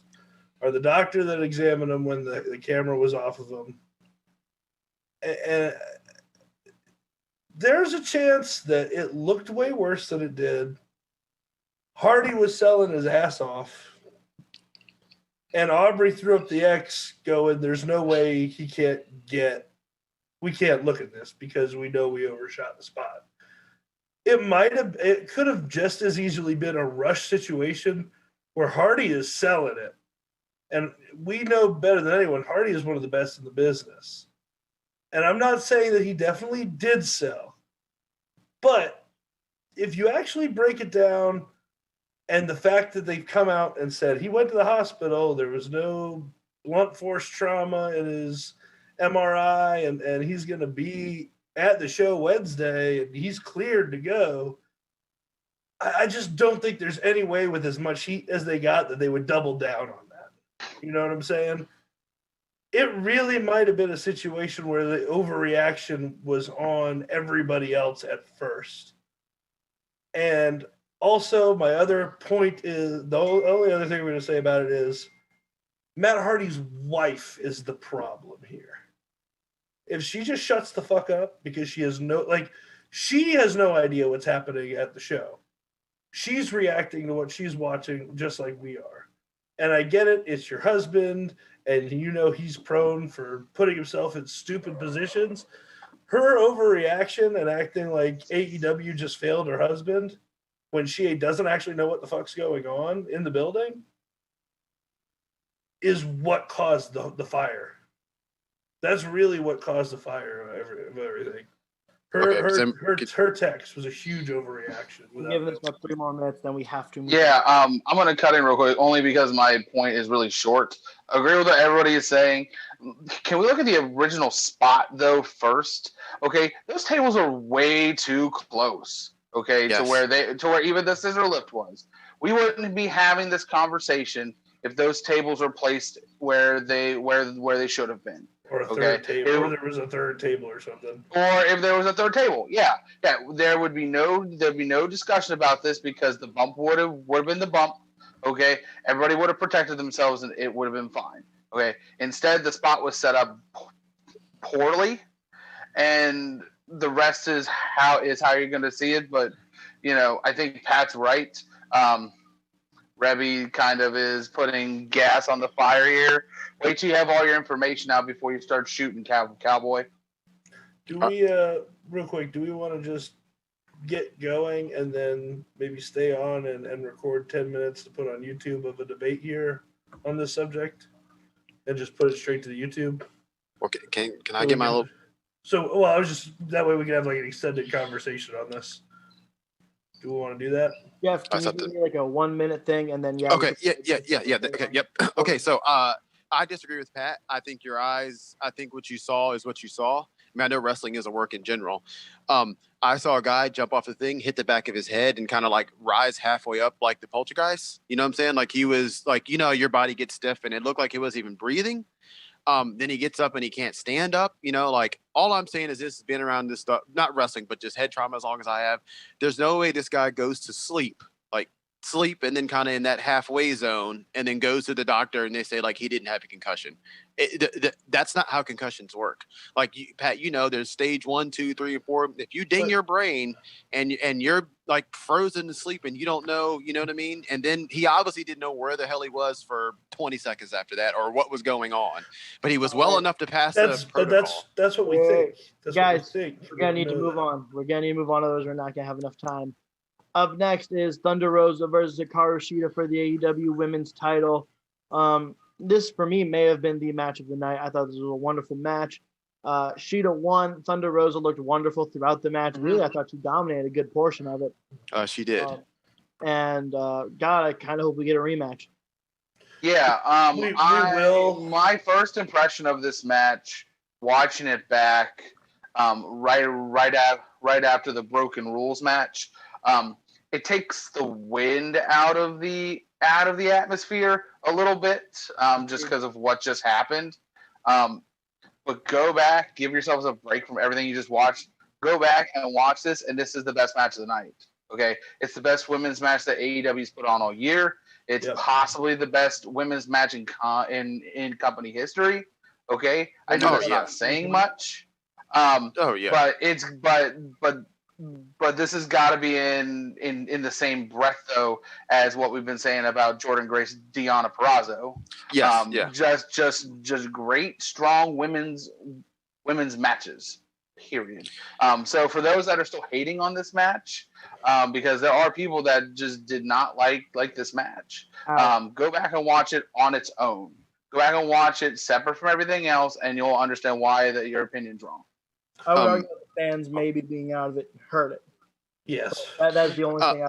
are the doctor that examined him when the camera was off of him. And there's a chance that it looked way worse than it did. Hardy was selling his ass off. And Aubrey threw up the X going, there's no way we can't look at this because we know we overshot the spot. It could have just as easily been a rush situation where Hardy is selling it. And we know better than anyone, Hardy is one of the best in the business. And I'm not saying that he definitely did sell. But if you actually break it down, and the fact that they've come out and said he went to the hospital, there was no blunt force trauma in his MRI, and he's going to be at the show Wednesday, and he's cleared to go. I just don't think there's any way with as much heat as they got that they would double down on that. You know what I'm saying? It really might have been a situation where the overreaction was on everybody else at first. And also, my other point is, the only other thing we're going to say about it is Matt Hardy's wife is the problem here. If she just shuts the fuck up because she has no idea what's happening at the show. She's reacting to what she's watching just like we are. And I get it. It's your husband, and you know he's prone for putting himself in stupid positions. Her overreaction and acting like AEW just failed her husband when she doesn't actually know what the fuck's going on in the building is what caused the fire. That's really what caused the fire of everything. Her text was a huge overreaction. We're giving this about 3 more minutes, then we have to move on. I'm going to cut in real quick, only because my point is really short. Agree with what everybody is saying. Can we look at the original spot, though, first? Okay, those tables are way too close. Okay, yes. to where even the scissor lift was. We wouldn't be having this conversation if those tables were placed where they should have been. Or a third table, or there was a third table or something. Or if there was a third table, yeah, there'd be no discussion about this because the bump would have been the bump. Okay, everybody would have protected themselves and it would have been fine. Okay, instead the spot was set up poorly, and the rest is how you're going to see it. But I think Pat's right. Rebby kind of is putting gas on the fire here. Wait till you have all your information out before you start shooting, Cowboy. Do we, real quick, do we want to just get going and then maybe stay on and record 10 minutes to put on YouTube of a debate here on this subject and just put it straight to the YouTube? Okay, can I get my little... So, well, I was just, that way we can have like an extended conversation on this. Do we want to do that? Yeah, can you give me like a 1 minute thing and then Okay, yeah. Okay, yep. Okay, so I disagree with Pat. I think what you saw is what you saw. I mean, I know wrestling is a work in general. I saw a guy jump off the thing, hit the back of his head, and kind of like rise halfway up like the poltergeist. You know what I'm saying? Like he was like, your body gets stiff, and it looked like he wasn't even breathing. Then he gets up and he can't stand up. Like all I'm saying is this has been around this stuff, not wrestling, but just head trauma as long as I have. There's no way this guy goes to sleep. Like sleep and then kind of in that halfway zone and then goes to the doctor and they say like he didn't have a concussion. That's not how concussions work. Like Pat, there's stage 1, 2, 3, and 4. If you ding your brain and you're like frozen to sleep and you don't know, you know what I mean? And then he obviously didn't know where the hell he was for 20 seconds after that or what was going on, but he was well enough to pass the protocol. That's what we think. Guys, we're gonna need to move on. We're gonna need to move on, otherwise we're not gonna have enough time. Up next is Thunder Rosa versus Hikaru Shida for the AEW Women's Title. This, for me, may have been the match of the night. I thought this was a wonderful match. Shida won. Thunder Rosa looked wonderful throughout the match. Really, I thought she dominated a good portion of it. She did. God, I kind of hope we get a rematch. Yeah, we will. My first impression of this match, watching it back, right after the Broken Rules match, it takes the wind out of the atmosphere a little bit, just because of what just happened. But go back, give yourselves a break from everything you just watched. Go back and watch this, and this is the best match of the night. Okay, it's the best women's match that AEW's put on all year. It's possibly the best women's match in company history. Okay, I know that's not saying much. But this has got to be in the same breath though as what we've been saying about Jordan Grace, Deonna Purrazzo. Just great, strong women's matches. Period. So for those that are still hating on this match, because there are people that just did not like this match, go back and watch it on its own. Go back and watch it separate from everything else, and you'll understand why your opinion's wrong. I would argue that the fans maybe being out of it hurt it. Yes. That's the only thing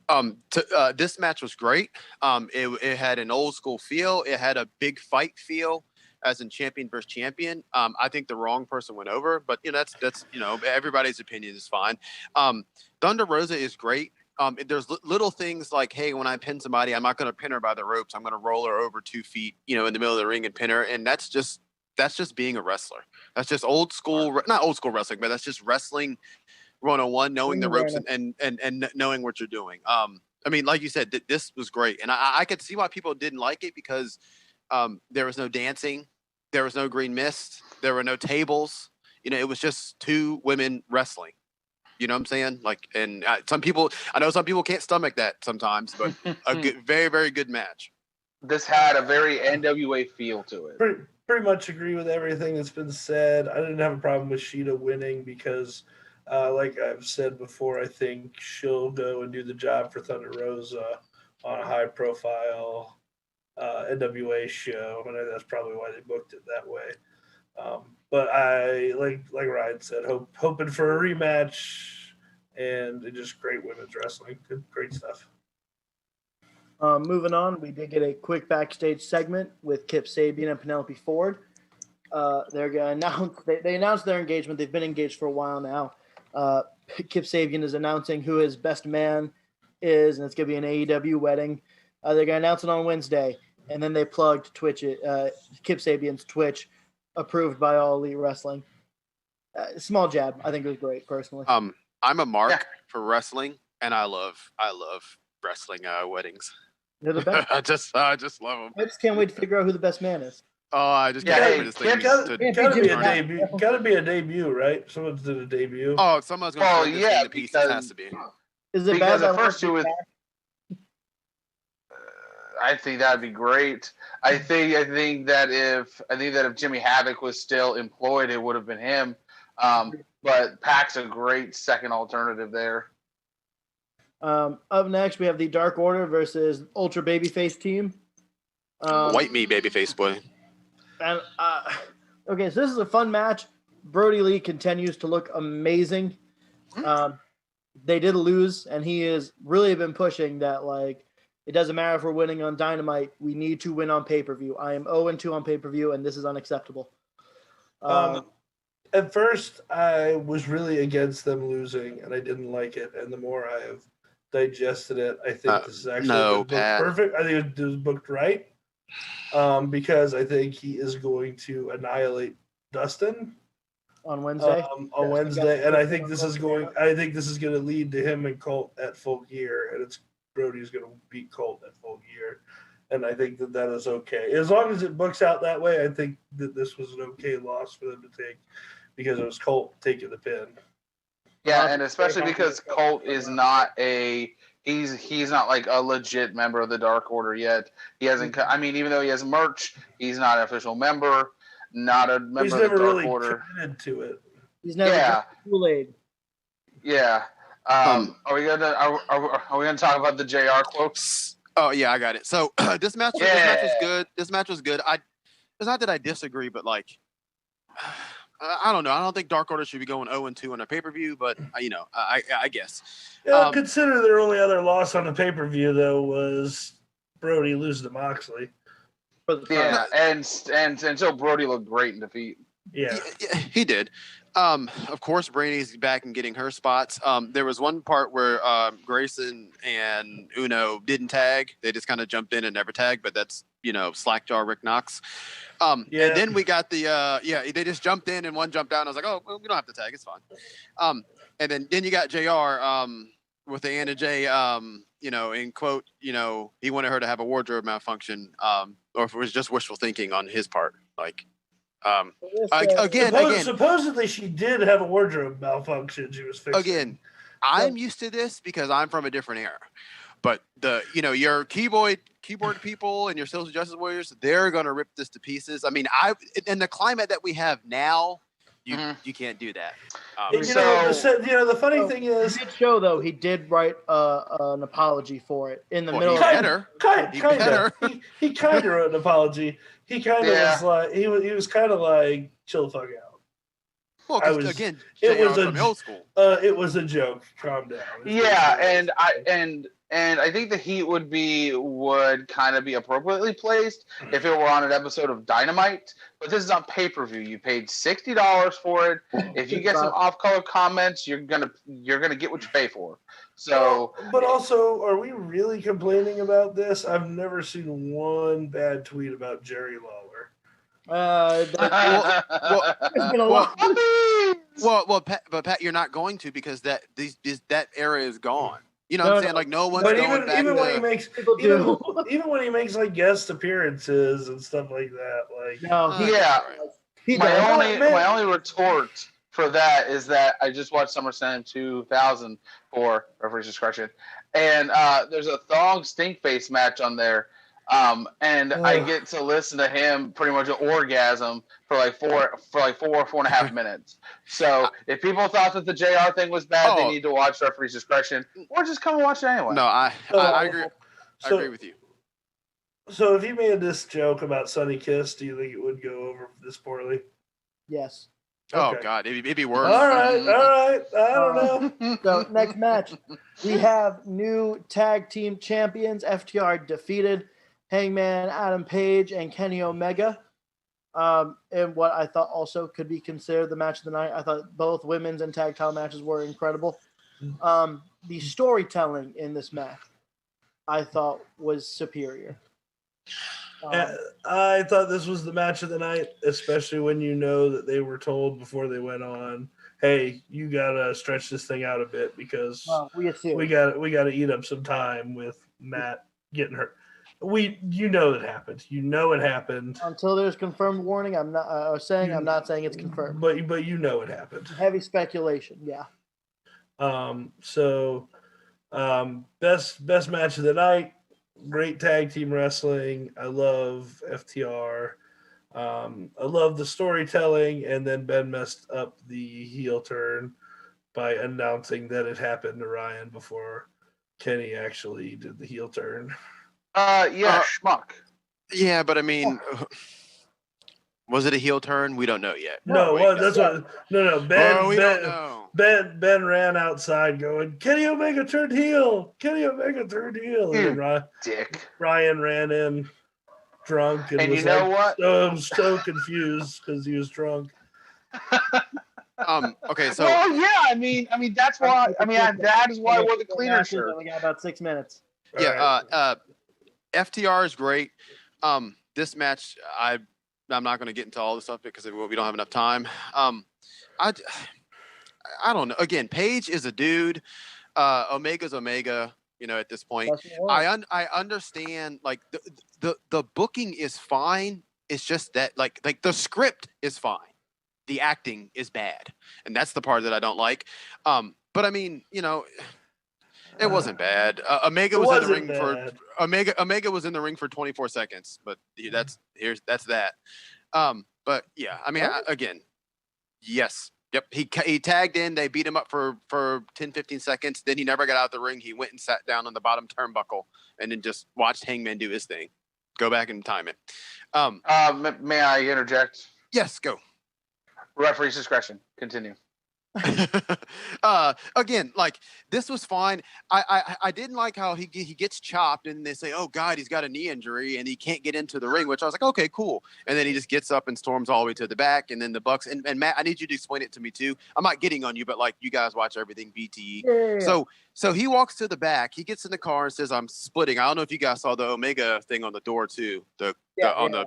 I would say. This match was great. It had an old school feel. It had a big fight feel, as in champion versus champion. I think the wrong person went over, but that's everybody's opinion is fine. Thunder Rosa is great. There's little things like, hey, when I pin somebody, I'm not going to pin her by the ropes. I'm going to roll her over 2 feet, in the middle of the ring and pin her, and that's just being a wrestler. That's just old school, not old school wrestling, but that's just wrestling 101, knowing the ropes and knowing what you're doing. Like you said, this was great. And I could see why people didn't like it because there was no dancing. There was no green mist. There were no tables. It was just 2 women wrestling. You know what I'm saying? I know some people can't stomach that sometimes, but a good, very, very good match. This had a very NWA feel to it. Pretty much agree with everything that's been said. I didn't have a problem with Sheena winning because, like I've said before, I think she'll go and do the job for Thunder Rosa on a high-profile NWA show, and that's probably why they booked it that way. But I, like Ryan said, hoping for a rematch and just great women's wrestling. Great stuff. Moving on, we did get a quick backstage segment with Kip Sabian and Penelope Ford. They're going to announce they announced their engagement. They've been engaged for a while now. Kip Sabian is announcing who his best man is, and it's going to be an AEW wedding. They're going to announce it on Wednesday, and then they plugged Twitch. Kip Sabian's Twitch, approved by All Elite Wrestling. Small jab. I think it was great, personally. I'm a mark for wrestling, and I love wrestling weddings. They're the best. I just love them. I just can't wait to figure out who the best man is. Oh, I just can't wait for this thing. Gotta be a debut. Gotta be a debut, right? Someone's did a debut. Oh, someone's going to this thing to pieces. It has to be. Is it because bad? The first two. I think that'd be great. I think that if Jimmy Havoc was still employed, it would have been him. But Pac's a great second alternative there. Up next, we have the Dark Order versus Ultra Babyface team. White meat babyface boy. And okay, so this is a fun match. Brody Lee continues to look amazing. They did lose, and he has really been pushing that, it doesn't matter if we're winning on Dynamite. We need to win on pay-per-view. I am 0-2 on pay-per-view, and this is unacceptable. At first, I was really against them losing, and I didn't like it. And the more I have digested it, I think this is actually perfect. I think it was booked right, because I think he is going to annihilate Dustin on Wednesday. And I think this is going to lead to him and Colt at Full Gear, and it's Brody's going to beat Colt at Full Gear. And I think that is okay. As long as it books out that way, I think that this was an okay loss for them to take because it was Colt taking the pin. Yeah, and especially because Colt is not he's not like a legit member of the Dark Order yet. He hasn't. I mean, even though he has merch, he's not an official member. Not a member He's of the never Dark really Order. committed to it. He's never drank Kool-Aid. Yeah. Are we gonna talk about the JR quotes? Oh yeah, I got it. So this match was good. This match was good. It's not that I disagree, but like I don't know. I don't think Dark Order should be going 0-2 on a pay-per-view, but I guess. Yeah, consider their only other loss on the pay-per-view though was Brody losing to Moxley. Yeah, and so Brody looked great in defeat. Yeah, he did. Of course, Brady's back and getting her spots. There was one part where Grayson and Uno didn't tag. They just kind of jumped in and never tagged, but that's, Slackjaw Rick Knox. And then we got they just jumped in and one jumped out. And I was like, oh, well, we don't have to tag. It's fine. And then you got JR with the Anna J, in quote, he wanted her to have a wardrobe malfunction, or if it was just wishful thinking on his part. Like, again, supposedly she did have a wardrobe malfunction. She was fixing. Again, I'm used to this because I'm from a different era. But your keyboard people and your social justice warriors, they're gonna rip this to pieces. I mean, in the climate that we have now, you can't do that. The funny thing is, he did show though he did write an apology for it in the middle. He kind of wrote an apology. He kind of was like he was kind of like chill the fuck out. Well, again, it was from old school. It was a joke. Calm down. And I think the heat would kind of be appropriately placed if it were on an episode of Dynamite. But this is on pay-per-view. You paid $60 for it. If you get some off-color comments, you're gonna get what you pay for. So, but also, are we really complaining about this? I've never seen one bad tweet about Jerry Lawler. Pat, you're not going to because that era is gone. You know what I'm saying? Like no one's going back. Even when he makes like guest appearances and stuff like that, like my only retort for that is that I just watched SummerSlam 2000 for referee's discretion, and there's a thong stink face match on there. And I get to listen to him pretty much an orgasm for like four and a half minutes. So if people thought that the JR thing was bad, they need to watch referee's discretion or just come and watch it anyway. No, I agree. I agree with you. So if you made this joke about Sunny Kiss, do you think it would go over this poorly? Yes. Oh Okay. God, it'd be worse. All right. I don't know. So next match, we have new tag team champions. FTR defeated Hangman Adam Page and Kenny Omega. And what I thought also could be considered the match of the night. I thought both women's and tag title matches were incredible. The storytelling in this match, I thought, was superior. I thought this was the match of the night, especially when you know that they were told before they went on, hey, you gotta stretch this thing out a bit because we gotta eat up some time with Matt getting hurt. You know it happened. You know it happened. Until there's confirmed warning, I'm not saying it's confirmed. But you know it happened. Heavy speculation, yeah. Best match of the night. Great tag team wrestling. I love FTR. I love the storytelling, and then Ben messed up the heel turn by announcing that it happened to Ryan before Kenny actually did the heel turn. Schmuck. Yeah, but I mean, was it a heel turn? We don't know yet. No. Ben, we don't know. Ben ran outside going, Kenny Omega turned heel. Kenny Omega turned heel. And Ryan ran in drunk and was so confused because he was drunk. Okay, so I mean that's why. That is why I wore the cleaner shirt. We got about 6 minutes. Yeah. FTR is great. This match, I'm not going to get into all the stuff because we don't have enough time. I don't know. Again, Paige is a dude. Omega's Omega. at this point. That's what I want. I understand, like, the booking is fine. It's just that, like the script is fine. The acting is bad. And that's the part that I don't like. But I mean, it wasn't bad. Omega was in the ring for Omega was in the ring for 24 seconds, but that's that. But yeah, I mean, again, yes. Yep, he tagged in. They beat him up for 10, 15 seconds. Then he never got out of the ring. He went and sat down on the bottom turnbuckle and then just watched Hangman do his thing. Go back and time it. May I interject? Yes, go. Referee's discretion. Continue. Again, like, this was fine. I didn't like how he gets chopped and they say, oh God, he's got a knee injury and he can't get into the ring, which I was like, okay, cool. And then he just gets up and storms all the way to the back. And then the Bucks and Matt, I need you to explain it to me too. I'm not getting on you, but like, you guys watch everything BTE. Yeah. So he walks to the back, he gets in the car and says, I'm splitting. I don't know if you guys saw the Omega thing on the door too. Okay. On the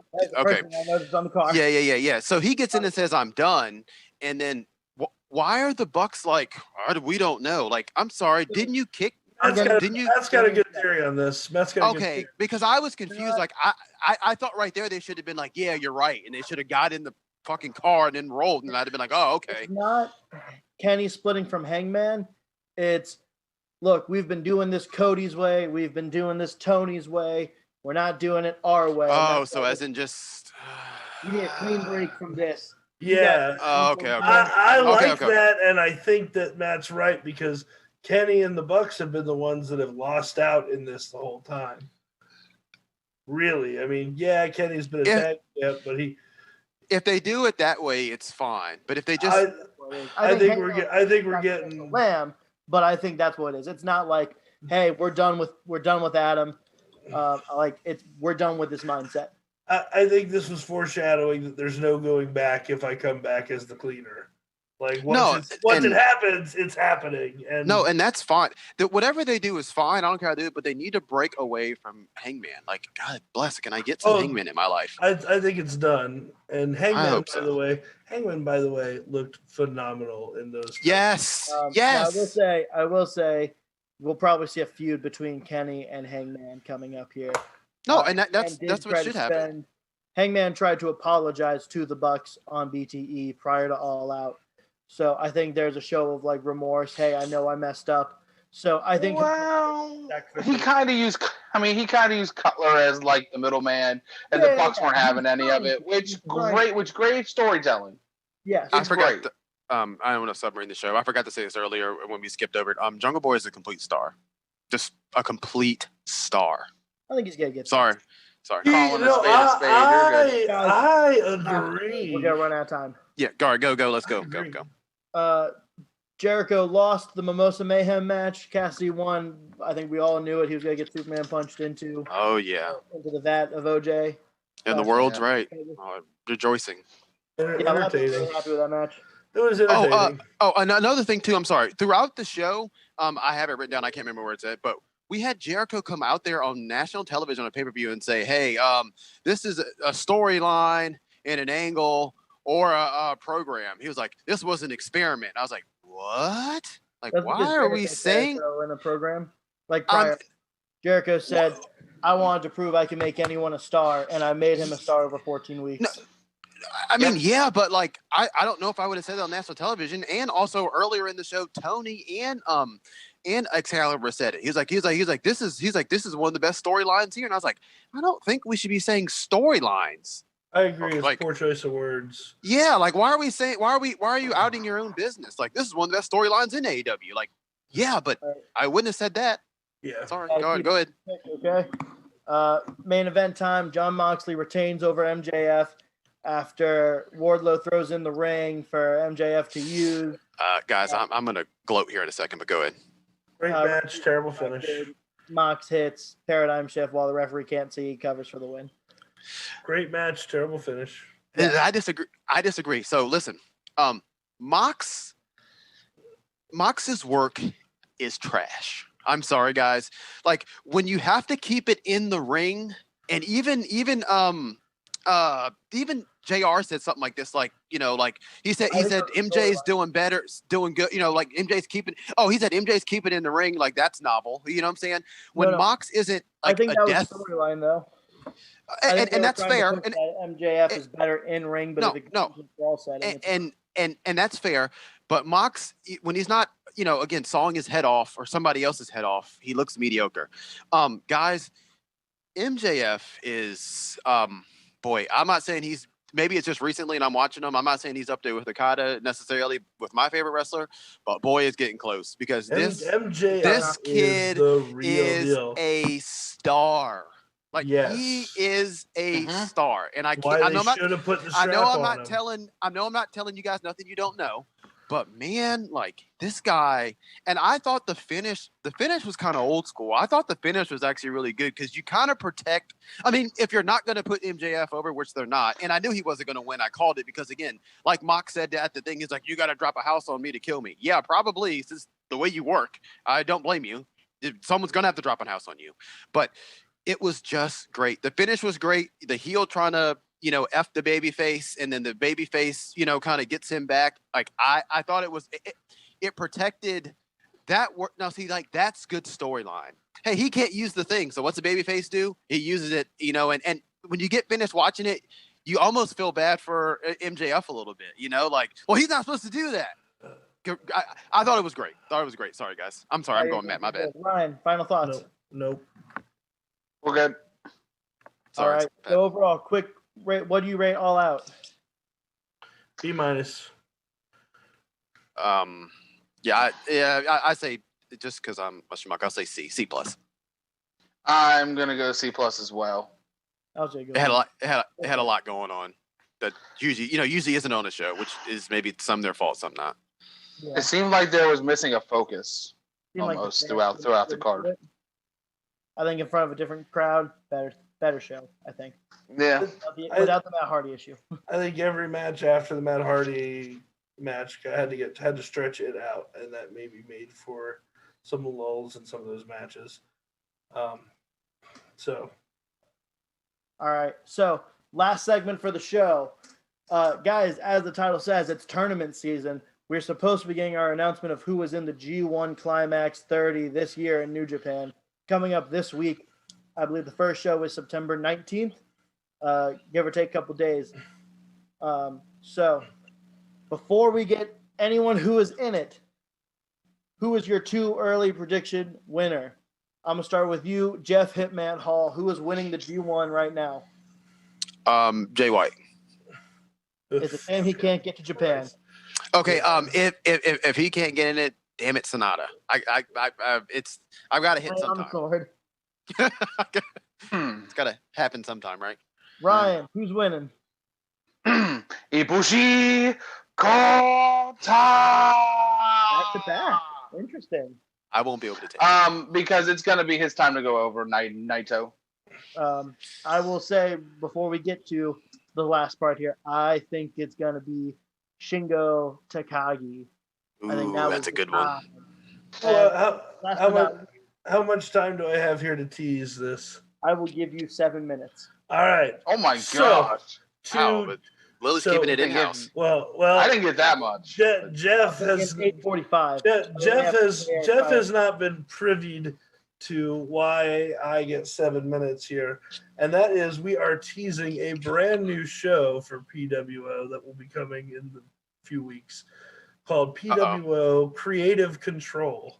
car. Yeah. So he gets in and says, I'm done. And then why are the Bucks like, we don't know? Like, I'm sorry, didn't you kick? Matt's got a good theory on this. Matt's got a good theory. Because I was confused. Like, I thought right there they should have been like, yeah, you're right. And they should have got in the fucking car and then rolled. And I'd have been like, oh, okay. It's not Kenny splitting from Hangman. It's, look, we've been doing this Cody's way. We've been doing this Tony's way. We're not doing it our way. Oh, so as in just... You need a clean break from this. Yeah. Okay. I like that, and I think that Matt's right because Kenny and the Bucks have been the ones that have lost out in this the whole time. Really, I mean, yeah, Kenny's been attacked, but he. If they do it that way, it's fine. But if they just, I think we're getting Lamb. But I think that's what it is. It's not like, hey, we're done with Adam. We're done with this mindset. I think this was foreshadowing that there's no going back if I come back as the cleaner. Like once it happens, it's happening. And that's fine. Whatever they do is fine. I don't care how they do it, but they need to break away from Hangman. Like, God bless, can I get some Hangman in my life? I think it's done. And Hangman, by the way, looked phenomenal in those. Yes. Yes. I will say, we'll probably see a feud between Kenny and Hangman coming up here. No, and that's what should happen. Hangman tried to apologize to the Bucks on BTE prior to All Out. So I think there's a show of like remorse. Hey, I know I messed up. So I think he kind of used Cutler as like the middleman, and the Bucks weren't having any of it. Which great storytelling. Yes, I forgot. I don't want to submarine the show. I forgot to say this earlier when we skipped over it. Jungle Boy is a complete star, just a complete star. I think he's gonna get. Sorry. Calling a spade. I agree. We're gonna run out of time. Yeah, go. Let's go. Jericho lost the Mimosa Mayhem match. Cassidy won. I think we all knew it. He was gonna get Superman punched into. Oh yeah. Into the vat of OJ. And the world's right. Rejoicing. Yeah, I'm happy with that match. It was entertaining. Another thing too. I'm sorry. Throughout the show, I have it written down. I can't remember where it's at, but we had Jericho come out there on national television on a pay-per-view and say, hey, this is a storyline and an angle or a program. He was like, this was an experiment. I was like, what? Like, why are we saying in a program? Like prior, Jericho said, I wanted to prove I can make anyone a star, and I made him a star over 14 weeks. No, I mean, yeah, but like, I don't know if I would have said that on national television. And also earlier in the show, Tony and Excalibur said it. He's like, this is one of the best storylines here. And I was like, I don't think we should be saying storylines. I agree. It's poor choice of words. Yeah, like why are you outing your own business? Like, this is one of the best storylines in AEW. Like, yeah, but I wouldn't have said that. Yeah. Sorry. Go ahead. Okay. Main event time. Jon Moxley retains over MJF after Wardlow throws in the ring for MJF to use. Guys, I'm gonna gloat here in a second, but go ahead. Great match, terrible finish. Mox hits paradigm shift while the referee can't see. He covers for the win. Great match, terrible finish. I disagree. So listen, Mox's work is trash. I'm sorry, guys. Like, when you have to keep it in the ring, and even even JR said something like this, like, like he said MJ's doing better, doing good, like MJ's keeping. Oh, he said MJ's keeping in the ring, like that's novel. You know what I'm saying? When Mox isn't like I think a that death was storyline though. And that's fair. And MJF is better in ring, but and that's fair. But Mox, when he's not, again, sawing his head off or somebody else's head off, he looks mediocre. Guys, MJF is, boy, I'm not saying maybe it's just recently and I'm watching him. I'm not saying he's up there with Okada necessarily with my favorite wrestler, but boy, is getting close because this kid is a star. Like he is a star, and I know I'm not telling you guys nothing you don't know, but man, like this guy, and I thought the finish was kind of old school. I thought the finish was actually really good because you kind of protect. I mean, if you're not going to put MJF over, which they're not, and I knew he wasn't going to win, I called it because again, like Mox said at the thing, is like you got to drop a house on me to kill me. Yeah, probably since the way you work, I don't blame you. Someone's going to have to drop a house on you, but. It was just great. The finish was great. The heel trying to, F the baby face, and then the baby face, kind of gets him back. Like I thought it protected that work. Now see, like that's good storyline. Hey, he can't use the thing. So what's the baby face do? He uses it, and when you get finished watching it, you almost feel bad for MJF a little bit, like, well, he's not supposed to do that. I thought it was great. Sorry, guys. I'm sorry. I'm going mad. My bad. Ryan, final thoughts. Nope. We're good. Sorry. All right. So overall, quick rate. What do you rate All Out? B-. I say just because I'm a schmuck, I'll say C+. I'm gonna go C+ as well. It had a lot going on that usually isn't on the show, which is maybe some their fault, some not. Yeah. It seemed like there was missing a focus almost throughout the card. I think in front of a different crowd, better show. I think. Yeah. Without the Matt Hardy issue. I think every match after the Matt Hardy match had to stretch it out, and that maybe made for some lulls in some of those matches. So. All right. So last segment for the show, guys. As the title says, it's tournament season. We're supposed to be getting our announcement of who was in the G1 Climax 30 this year in New Japan. Coming up this week, I believe the first show is September 19th, give or take a couple days. So before we get anyone who is in it, who is your too early prediction winner? I'm going to start with you, Jeff Hitman Hall. Who is winning the G1 right now? Jay White. It's a shame he can't get to Japan. Okay, if he can't get in it, damn it, Sonata. I've got to hit sometime. It's got to happen sometime, right? Ryan, who's winning? Ibushi Kota. Back to back. Interesting. I won't be able to take because it's going to be his time to go over Naito. I will say before we get to the last part here, I think it's going to be Shingo Takagi. Ooh, I think that's a good one. How much time do I have here to tease this? I will give you 7 minutes. All right. Oh my gosh. But Lily's keeping it in house. Well, I didn't get that much. Jeff has 8:45. Jeff has not been privied to why I get 7 minutes here, and that is we are teasing a brand new show for PWO that will be coming in a few weeks, called PWO Creative Control.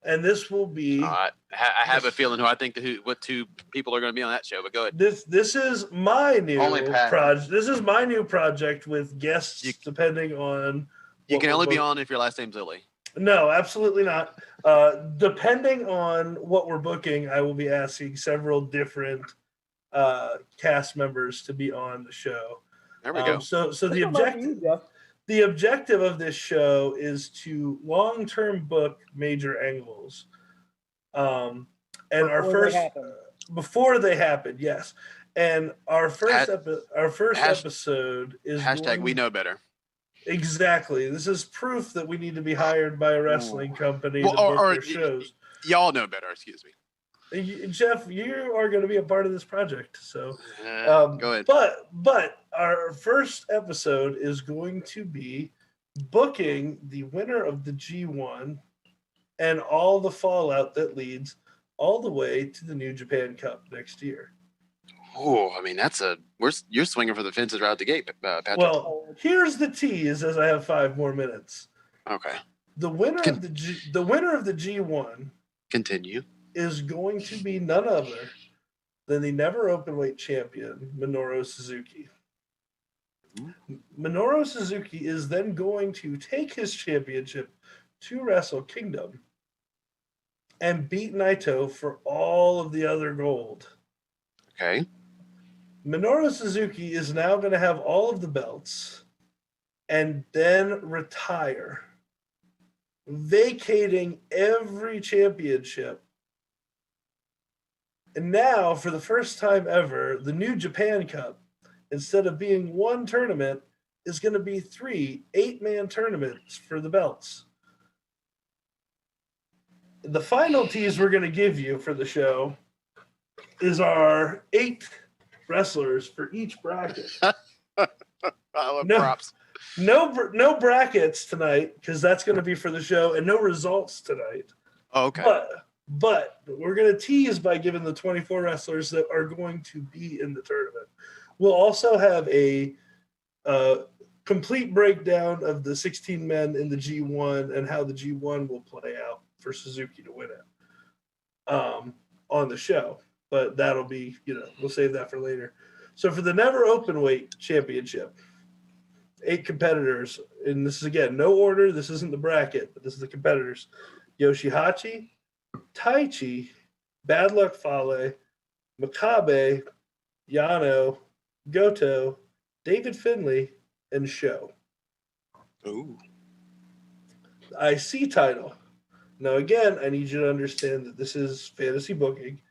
And this will be. I have a feeling what two people are going to be on that show. But go ahead. This is my new project. This is my new project with guests depending on. You can only be on if your last name's Lily. No, absolutely not. Depending on what we're booking, I will be asking several different cast members to be on the show. There we go. So the objective of this show is to long-term book major angles. And before they happen, yes. And our first episode is hashtag we know better. Exactly. This is proof that we need to be hired by a wrestling company to book their shows. Y'all know better, excuse me. Jeff, you are going to be a part of this project. So, go ahead. But our first episode is going to be booking the winner of the G1 and all the fallout that leads all the way to the New Japan Cup next year. Oh, I mean, you're swinging for the fences right out the gate, Patrick. Well, here's the tease as I have 5 more minutes. Okay. The winner of the G1 Continue. is going to be none other than the never openweight champion, Minoru Suzuki. Minoru Suzuki is then going to take his championship to Wrestle Kingdom and beat Naito for all of the other gold. Okay. Minoru Suzuki is now going to have all of the belts and then retire, vacating every championship. And now, for the first time ever, the New Japan Cup, instead of being one tournament, is going to be 3 8-man tournaments for the belts. The final tease we're going to give you for the show is our 8 wrestlers for each bracket. I love props. No brackets tonight because that's going to be for the show, and no results tonight. Oh, okay. But we're going to tease by giving the 24 wrestlers that are going to be in the tournament. We'll also have a complete breakdown of the 16 men in the G1 and how the G1 will play out for Suzuki to win it on the show. But that'll be, we'll save that for later. So for the never openweight championship, 8 competitors, and this is, again, no order. This isn't the bracket, but this is the competitors. Yoshihachi, Taichi, Bad Luck Fale, Makabe, Yano, Goto, David Finlay, and Sho. Ooh. IC title. Now, again, I need you to understand that this is fantasy booking.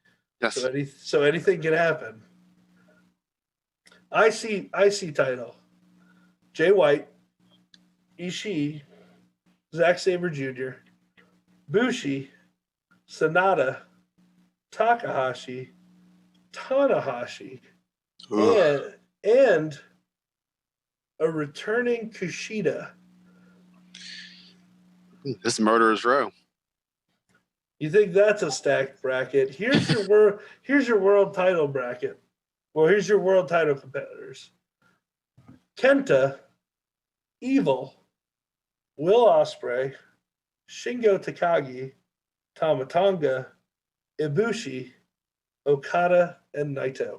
Yes. So anything can happen. IC title. Jay White, Ishii, Zack Sabre Jr., Bushi, Sanada, Takahashi, Tanahashi, and a returning Kushida. This murderer's row. You think that's a stacked bracket? Here's your world title bracket. Well, here's your world title competitors. Kenta, Evil, Will Ospreay, Shingo Takagi, Tama Tonga, Ibushi, Okada, and Naito.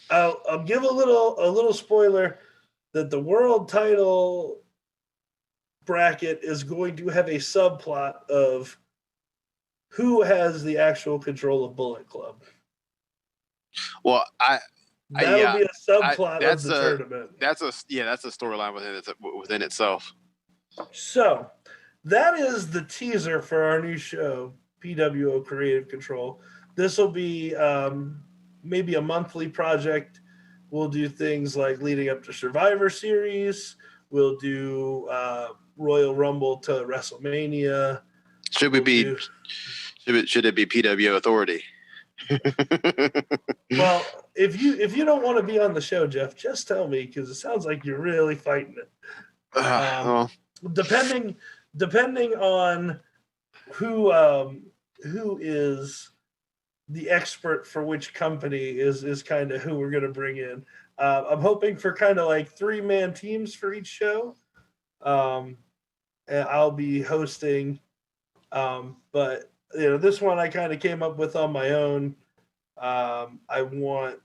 I'll give a little spoiler that the world title bracket is going to have a subplot of who has the actual control of Bullet Club. Well, that'll be a subplot of the tournament. That's a storyline within itself. So that is the teaser for our new show, PWO Creative Control. This will be maybe a monthly project. We'll do things like leading up to Survivor Series. We'll do Royal Rumble to WrestleMania. Should it be PWO Authority? Well, if you don't want to be on the show, Jeff, just tell me because it sounds like you're really fighting it. Depending on who is the expert for which company is kind of who we're going to bring in. I'm hoping for kind of like 3-man teams for each show. And I'll be hosting. But this one I kind of came up with on my own. I want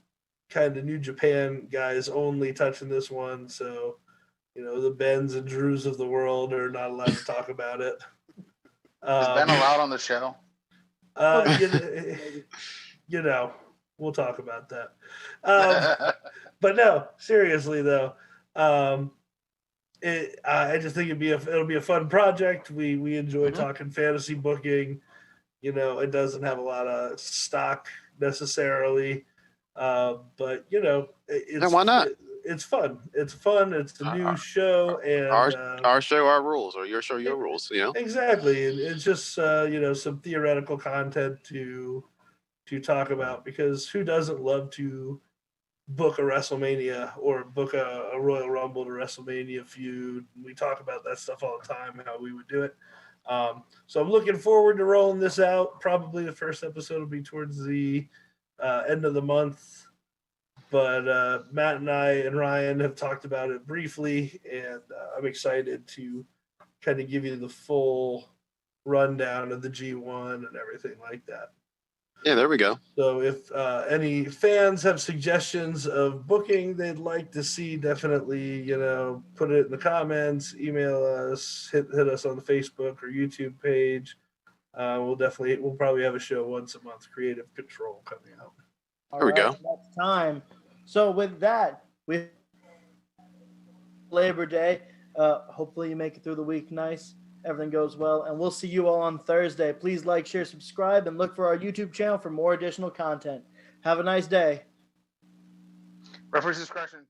kind of New Japan guys only touching this one. So, the Bens and Drews of the world are not allowed to talk about it. Is Ben allowed on the show? We'll talk about that. But no, seriously though, I just think it'll be a fun project. We enjoy talking fantasy booking. It doesn't have a lot of stock necessarily, but it's why not? it's fun. It's fun. It's a new show, and our show, our rules, or your show, your rules. You know, exactly. And it's just some theoretical content to talk about, because who doesn't love to book a WrestleMania or book a Royal Rumble to WrestleMania feud? We talk about that stuff all the time, how we would do it. So I'm looking forward to rolling this out. Probably the first episode will be towards the end of the month. But Matt and I and Ryan have talked about it briefly, and I'm excited to kind of give you the full rundown of the G1 and everything like that. yeah, there we go. So if any fans have suggestions of booking they'd like to see, definitely, put it in the comments, email us, hit us on the Facebook or YouTube page. We'll probably have a show once a month, Creative Control, coming out. All There we go. Next time. So with that, with Labor Day, hopefully you make it through the week nice. Everything goes well, and we'll see you all on Thursday. Please like, share, subscribe, and look for our YouTube channel for more additional content. Have a nice day. Reference discretion.